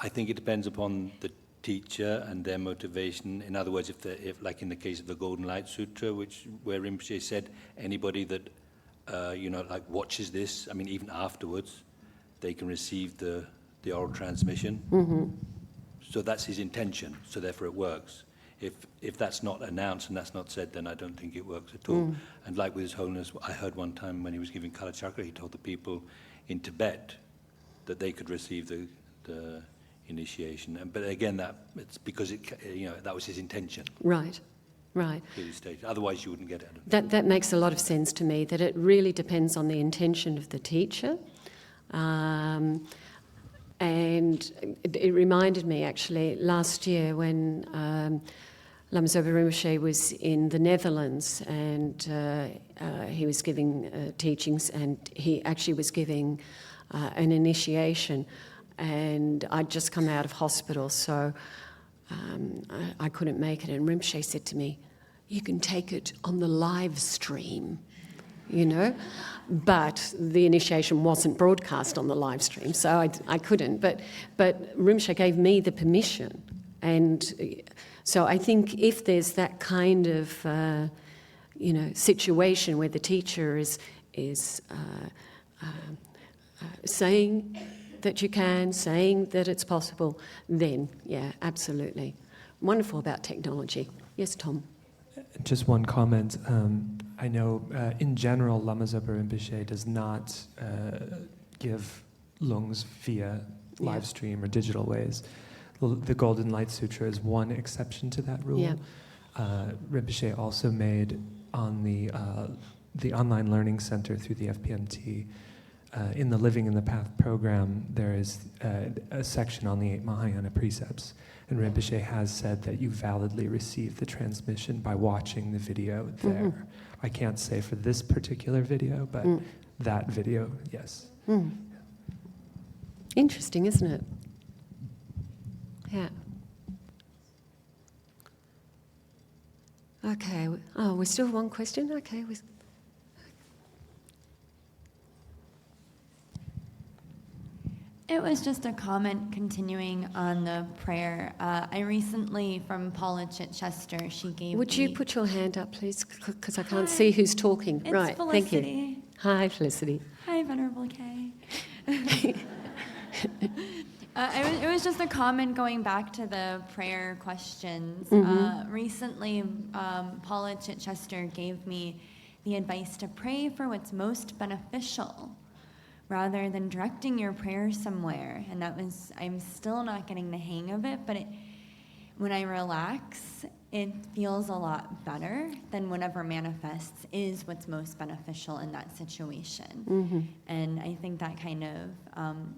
I think it depends upon the teacher and their motivation. In other words, if like in the case of the Golden Light Sutra, where Rinpoche said anybody that like watches this, I mean, even afterwards, they can receive the oral transmission. Mm-hmm. So that's his intention. So therefore, it works. If that's not announced and that's not said, then I don't think it works at all. And like with His Holiness, I heard one time when he was giving Kala Chakra, he told the people in Tibet that they could receive the initiation. But again, it's because that was his intention. Right, right. Clearly stated. Otherwise, you wouldn't get it. That makes a lot of sense to me, that it really depends on the intention of the teacher. And it reminded me, actually, last year when Lama Zopa Rinpoche was in the Netherlands, and he was giving teachings, and he actually was giving an initiation. And I'd just come out of hospital, so I couldn't make it. And Rinpoche said to me, "You can take it on the live stream," you know. But the initiation wasn't broadcast on the live stream, so I couldn't. But Rinpoche gave me the permission. And so I think if there's that kind of, situation where the teacher is saying that you can, saying that it's possible, then, yeah, absolutely. Wonderful about technology. Yes, Tom? Just one comment. I know in general, Lama Zopa Rinpoche does not give lungs via live stream or digital ways. The Golden Light Sutra is one exception to that rule. Yeah. Rinpoche also made on the online learning center through the FPMT in the Living in the Path program, there is a section on the 8 Mahayana precepts, and Rinpoche has said that you validly receive the transmission by watching the video there. I can't say for this particular video, but that video, yes. Interesting, isn't it? Yeah. Okay. Oh, we still have one question? Okay. It was just a comment continuing on the prayer. I recently, from Paula Chichester, she gave Would me... you put your hand up, please? Because I can't see who's talking. It's Right, Felicity. thank you. Hi, Felicity. Hi, Venerable Kaye. It was just a comment going back to the prayer questions. Recently, Paula Chichester gave me the advice to pray for what's most beneficial rather than directing your prayer somewhere. And I'm still not getting the hang of it, but when I relax, it feels a lot better than whatever manifests is what's most beneficial in that situation. And I think that kind of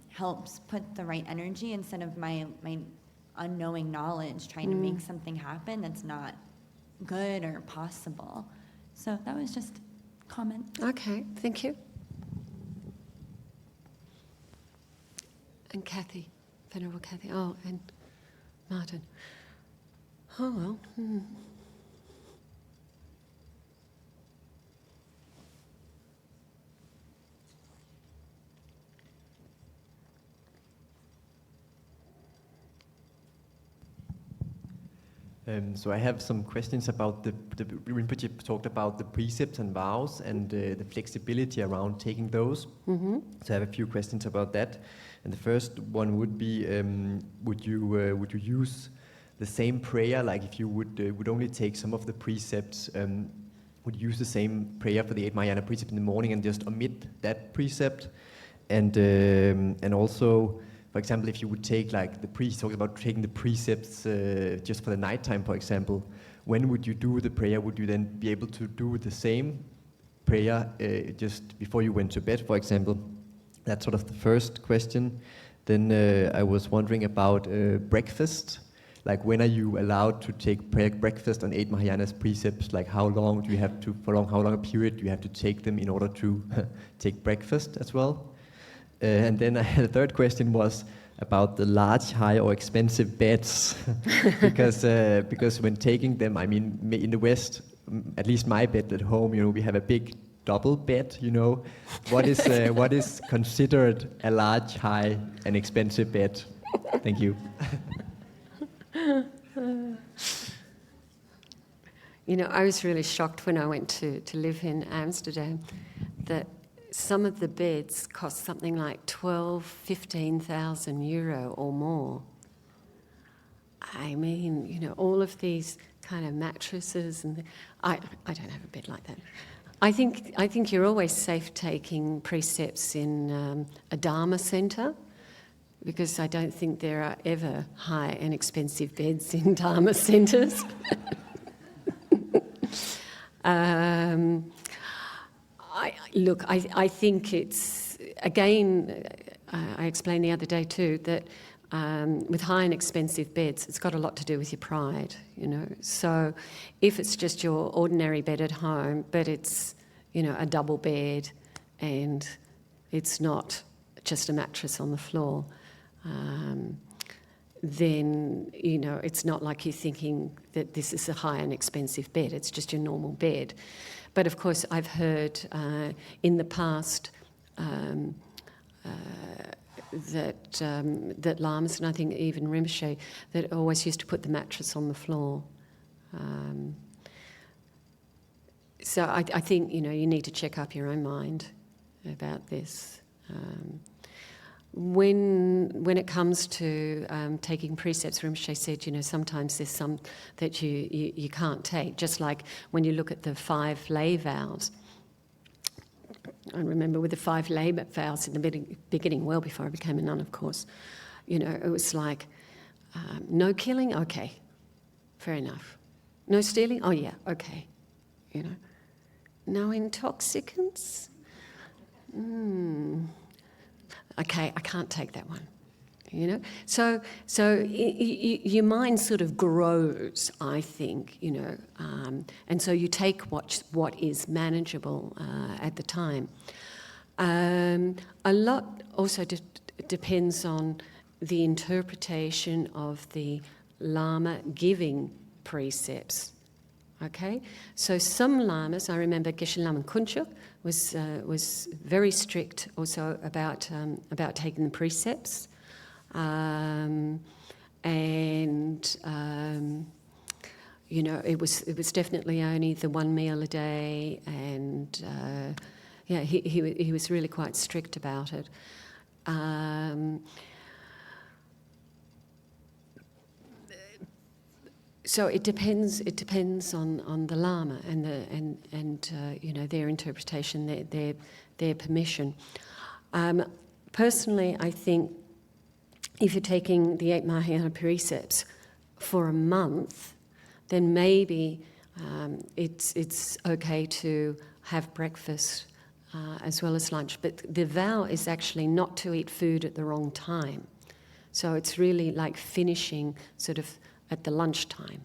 helps put the right energy instead of my unknowing knowledge trying to make something happen that's not good or possible. So that was just a comment. Okay, thank you. And Kathy, Venerable Kathy. Oh, and Martin. Oh, well. So I have some questions about the Rinpoche talked about the precepts and vows and the flexibility around taking those. So I have a few questions about that. And the first one would be, would you use the same prayer, like if you would only take some of the precepts, would you use the same prayer for the 8 Mahayana precept in the morning and just omit that precept? And also, for example, if you would take like talks about taking the precepts just for the nighttime, for example, when would you do the prayer? Would you then be able to do the same prayer just before you went to bed, for example? That's sort of the first question. Then I was wondering about breakfast. Like when are you allowed to take breakfast on 8 Mahayana's precepts? Like how long do you have to, how long a period do you have to take them in order to take breakfast as well? And then I had a third question was about the large, high or expensive beds. because when taking them, I mean, in the West, at least my bed at home, we have a big double bed, What is considered a large, high and expensive bed? Thank you. I was really shocked when I went to live in Amsterdam that some of the beds cost something like 15,000 euro or more. I mean, all of these kind of mattresses and I don't have a bed like that. I think you're always safe taking precepts in a Dharma centre, because I don't think there are ever high and expensive beds in Dharma centres. I think it's, again, I explained the other day too, that with high and expensive beds, it's got a lot to do with your pride, So if it's just your ordinary bed at home, but it's, a double bed and it's not just a mattress on the floor, then, it's not like you're thinking that this is a high and expensive bed. It's just your normal bed. But of course, I've heard in the past that lamas, and I think even Rinpoche, that always used to put the mattress on the floor. So I think, you need to check up your own mind about this. When it comes to taking precepts, Rinpoche said, sometimes there's some that you can't take, just like when you look at the 5 lay vows. I remember with the 5 lay vows in the beginning, well before I became a nun, of course, it was like, no killing, okay, fair enough. No stealing, oh yeah, okay, No intoxicants, okay, I can't take that one. You know, so your mind sort of grows, I think, you know, and so you take what is manageable at the time. A lot also depends on the interpretation of the Lama giving precepts. Okay, so some lamas, I remember Geshe Lama Kunchuk was very strict also about taking the precepts. You know, it was definitely only the one meal a day, and yeah, he was really quite strict about it. So it depends on the Lama and you know, their interpretation, their permission. Personally, I think if you're taking the 8 Mahayana precepts for a month, then maybe it's okay to have breakfast as well as lunch. But the vow is actually not to eat food at the wrong time. So it's really like finishing sort of at the lunchtime.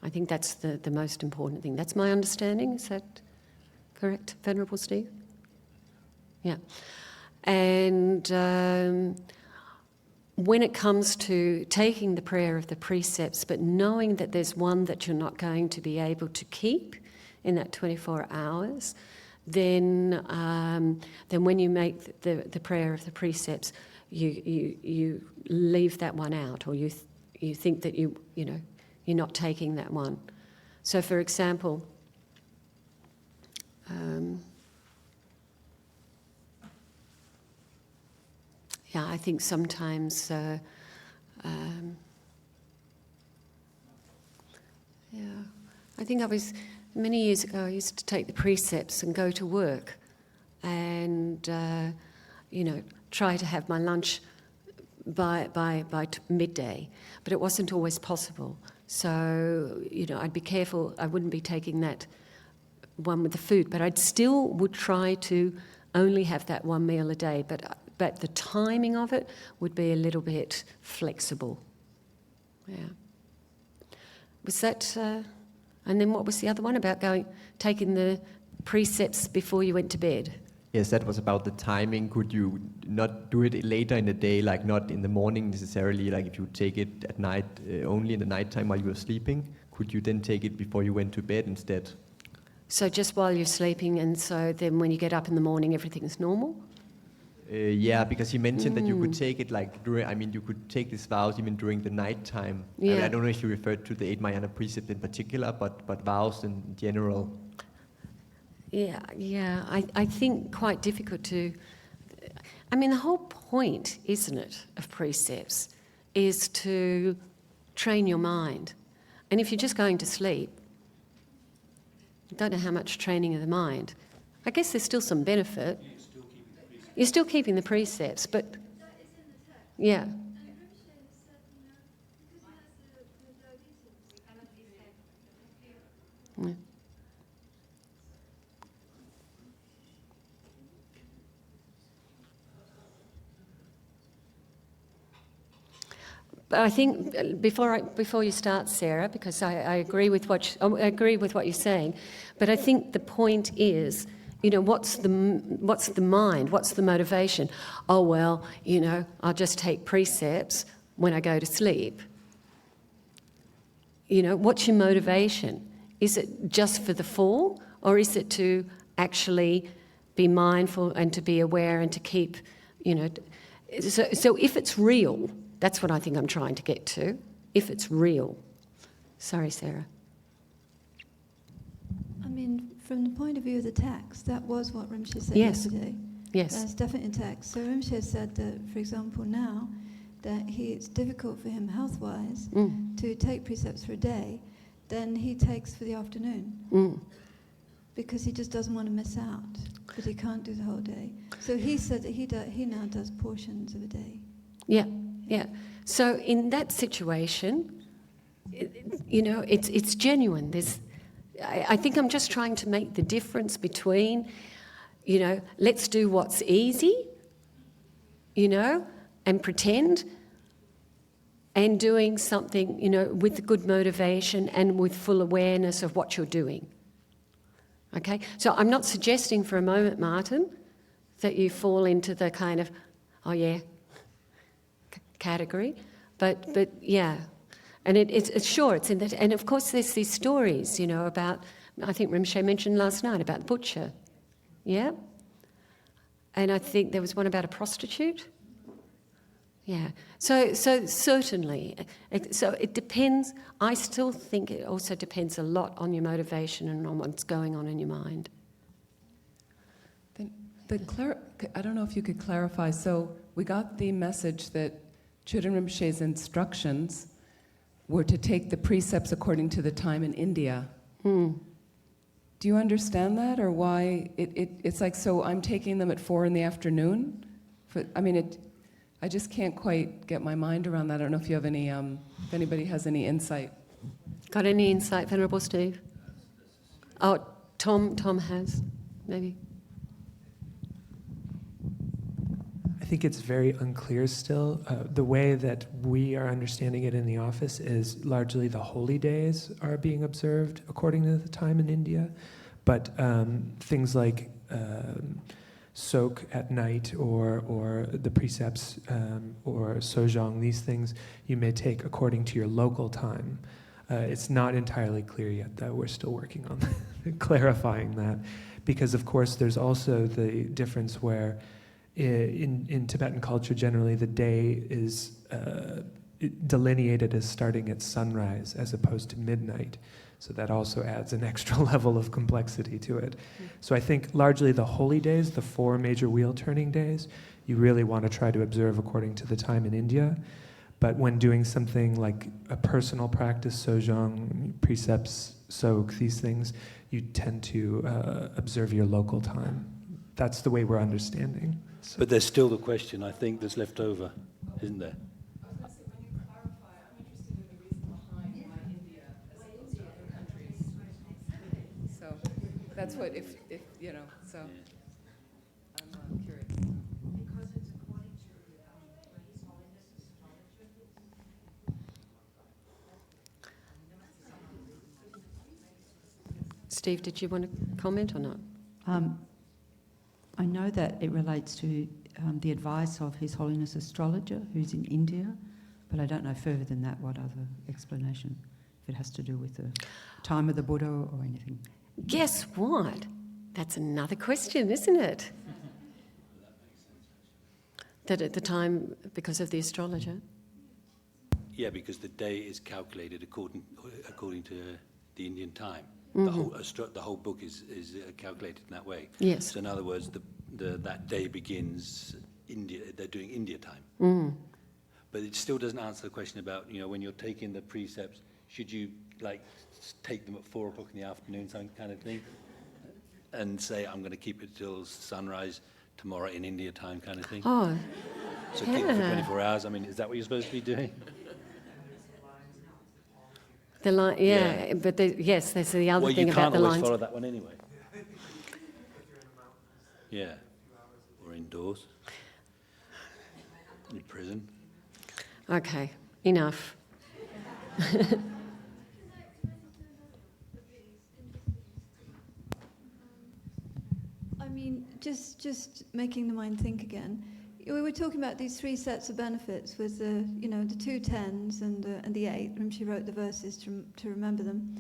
I think that's the most important thing. That's my understanding. Is that correct, Venerable Steve? Yeah. And when it comes to taking the prayer of the precepts, but knowing that there's one that you're not going to be able to keep in that 24 hours, then when you make the prayer of the precepts, you leave that one out, or you think that you know you're not taking that one. So, for example, yeah, I think sometimes, yeah, I think many years ago, I used to take the precepts and go to work and, you know, try to have my lunch by midday, but it wasn't always possible. So, you know, I'd be careful, I wouldn't be taking that one with the food, but I'd still would try to only have that one meal a day, but the timing of it would be a little bit flexible. Yeah. Was that, and then what was the other one about taking the precepts before you went to bed? Yes, that was about the timing. Could you not do it later in the day, like not in the morning necessarily, like if you take it at night, only in the nighttime while you were sleeping? Could you then take it before you went to bed instead? So just while you're sleeping, and so then when you get up in the morning, everything's normal? Yeah, because you mentioned that you could take it like during, I mean, you could take these vows even during the nighttime. Yeah. I mean, I don't know if you referred to the 8 Mahayana precept in particular, but vows in general. Yeah, I think quite difficult to, I mean, the whole point, isn't it, of precepts is to train your mind. And if you're just going to sleep, I don't know how much training of the mind. I guess there's still some benefit. You're still keeping the precepts, but yeah. Yeah. But I think before you start, Sarah, because I agree with what you're saying, but I think the point is, you know, what's the mind? What's the motivation? Oh well, you know, I'll just take precepts when I go to sleep. You know, what's your motivation? Is it just for the form, or is it to actually be mindful and to be aware and to keep, you know? So if it's real. That's what I think I'm trying to get to, if it's real. Sorry, Sarah. I mean, from the point of view of the text, that was what Rinpoche said Yes. yesterday. Yes. That's definitely in text. So Rinpoche said that, for example, now, that it's difficult for him health-wise to take precepts for a day, then he takes for the afternoon. Because he just doesn't want to miss out, but he can't do the whole day. So he said that he now does portions of a day. Yeah. Yeah. So in that situation, you know, it's genuine. I think I'm just trying to make the difference between, you know, let's do what's easy, you know, and pretend, and doing something, you know, with good motivation and with full awareness of what you're doing. Okay? So I'm not suggesting for a moment, Martin, that you fall into the kind of, oh yeah, category, but yeah. And it's sure, it's in that, and of course there's these stories, you know, about, I think Rinpoche mentioned last night about the butcher, yeah? And I think there was one about a prostitute. Yeah, so certainly, so it depends. I still think it also depends a lot on your motivation and on what's going on in your mind. I don't know if you could clarify. So we got the message that Chöden Rinpoche's instructions were to take the precepts according to the time in India. Do you understand that, or why it's like, so I'm taking them at 4 p.m? I just can't quite get my mind around that. I don't know if you have any, if anybody has any insight. Got any insight, Venerable Steve? Oh, Tom has, maybe. I think it's very unclear still. The way that we are understanding it in the office is largely the holy days are being observed according to the time in India, but things like soak at night or the precepts or sojong, these things you may take according to your local time. It's not entirely clear yet, though. We're still working on clarifying that, because of course there's also the difference where in Tibetan culture generally the day is delineated as starting at sunrise as opposed to midnight. So that also adds an extra level of complexity to it. So I think largely the holy days, the 4 major wheel turning days, you really want to try to observe according to the time in India. But when doing something like a personal practice, sojong, precepts, soak, these things, you tend to observe your local time. That's the way we're understanding. So. But there's still the question, I think, that's left over, isn't there? That's what, if you know, so I'm curious. Because it's according to His Holiness astrologer. Steve, did you want to comment or not? I know that it relates to the advice of His Holiness astrologer, who's in India, but I don't know further than that what other explanation, if it has to do with the time of the Buddha or anything. Guess what? That's another question, isn't it? That at the time, because of the astrologer? Yeah, because the day is calculated according to the Indian time. Mm-hmm. The whole book is calculated in that way. Yes. So in other words, that day begins India. They're doing India time. Mm. But it still doesn't answer the question about, you know, when you're taking the precepts, should you like take them at 4 o'clock in the afternoon, some kind of thing, and say I'm going to keep it till sunrise tomorrow in India time, kind of thing. Oh. So keep it for 24 hours. I mean, is that what you're supposed to be doing? The line, yeah. But yes, there's the other thing about the lines. Well, you can't always follow that one anyway. Yeah, or indoors, in prison. Okay, enough. I mean, just making the mind think again. We were talking about these 3 sets of benefits with the, you know, the 2 10s and the 8. She wrote the verses to remember them.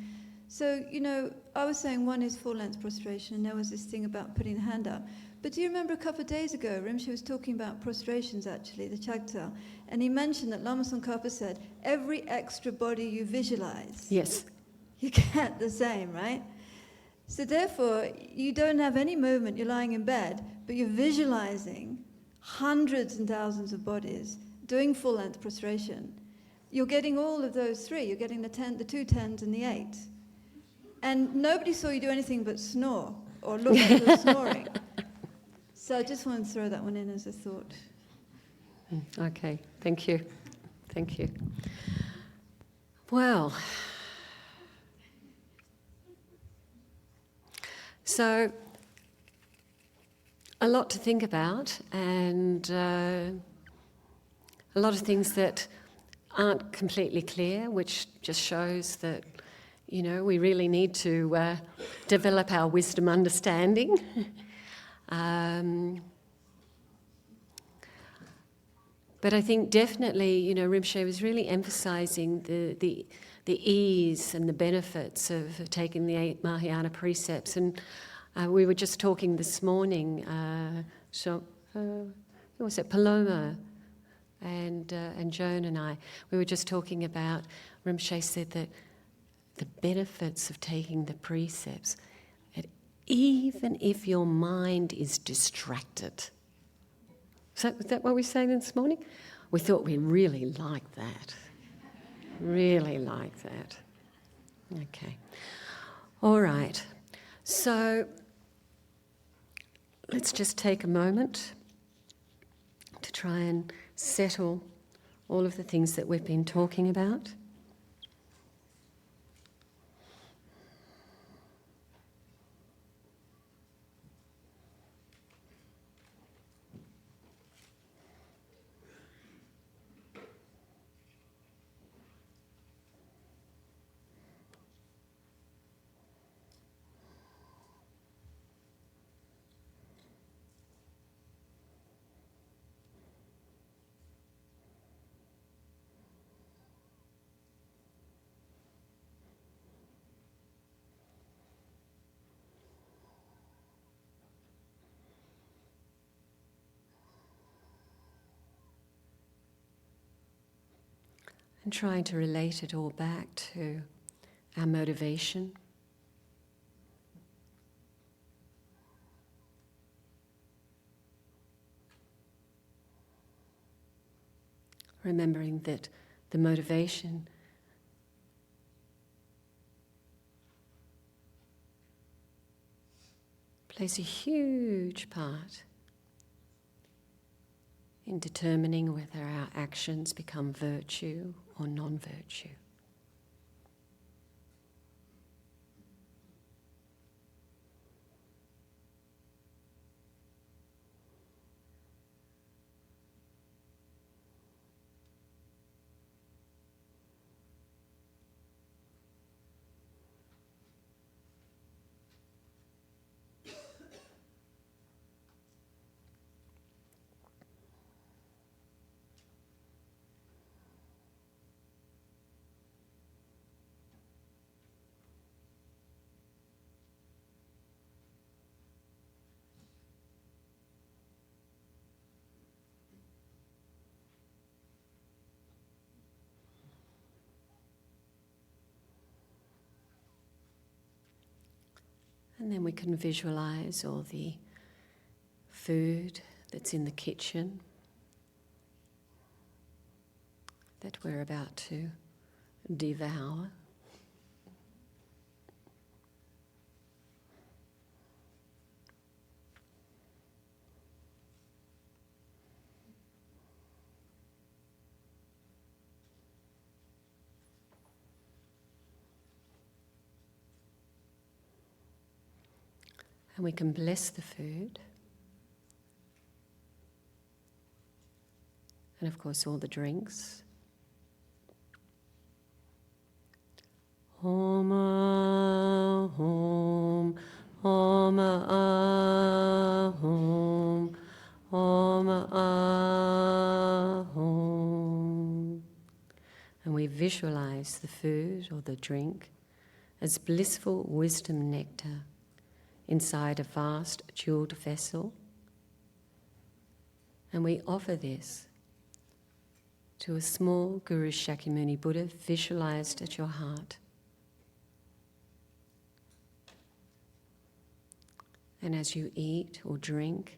So, you know, I was saying one is full-length prostration, and there was this thing about putting the hand up. But do you remember a couple of days ago, Rinpoche was talking about prostrations, actually, the Chagta, and he mentioned that Lama Tsongkhapa said, every extra body you visualize, yes, you get the same, right? So therefore, you don't have any movement, you're lying in bed, but you're visualizing hundreds and thousands of bodies doing full-length prostration. You're getting all of those 3. You're getting the 2 10s and the 8. And nobody saw you do anything but snore or look like you were snoring. So I just wanted to throw that one in as a thought. Okay, thank you. Thank you. Well, so a lot to think about, and a lot of things that aren't completely clear, which just shows that, you know, we really need to develop our wisdom understanding. But I think definitely, you know, Rinpoche was really emphasising the ease and the benefits of taking the 8 Mahayana precepts. And we were just talking this morning, who was it, Paloma and Joan and I, we were just talking about, Rinpoche said that the benefits of taking the precepts, that even if your mind is distracted. Was that what we were saying this morning? We thought we really liked that. Really like that. Okay. All right. So let's just take a moment to try and settle all of the things that we've been talking about. And trying to relate it all back to our motivation. Remembering that the motivation plays a huge part in determining whether our actions become virtue or non-virtue. And then we can visualize all the food that's in the kitchen that we're about to devour. And we can bless the food. And of course all the drinks. Om Ahom, Om Ahom, Om Ahom. And we visualize the food or the drink as blissful wisdom nectar inside a vast jeweled vessel. And we offer this to a small Guru Shakyamuni Buddha visualized at your heart. And as you eat or drink,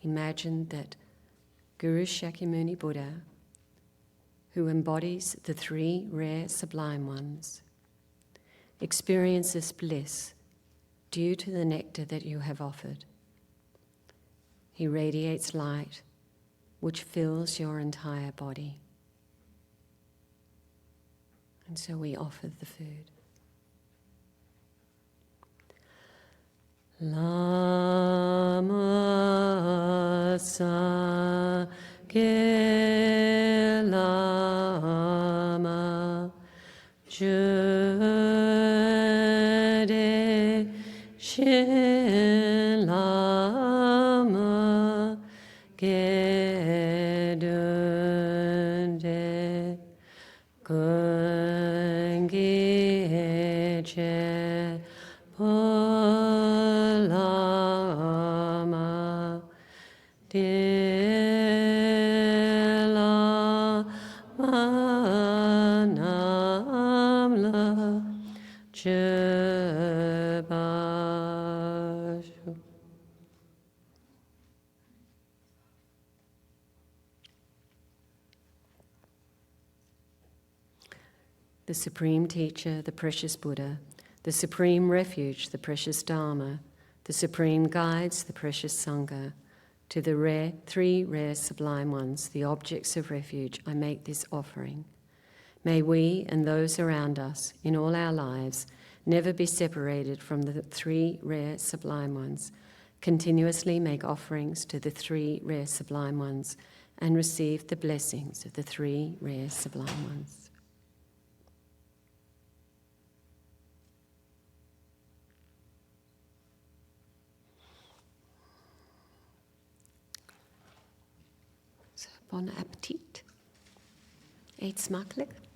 imagine that Guru Shakyamuni Buddha, who embodies the 3 rare sublime ones, experiences bliss due to the nectar that you have offered. He radiates light, which fills your entire body. And so we offer the food. Lama sa ke lama jude shin lama ge dunde gungi che polama de la manamla chebashu. The Supreme Teacher, the precious Buddha, the Supreme Refuge, the precious Dharma, the Supreme Guides, the precious Sangha, to the three rare sublime ones, the objects of refuge, I make this offering. May we and those around us in all our lives never be separated from the three rare sublime ones, continuously make offerings to the three rare sublime ones, and receive the blessings of the three rare sublime ones. Bon appetit. Eet smakelijk.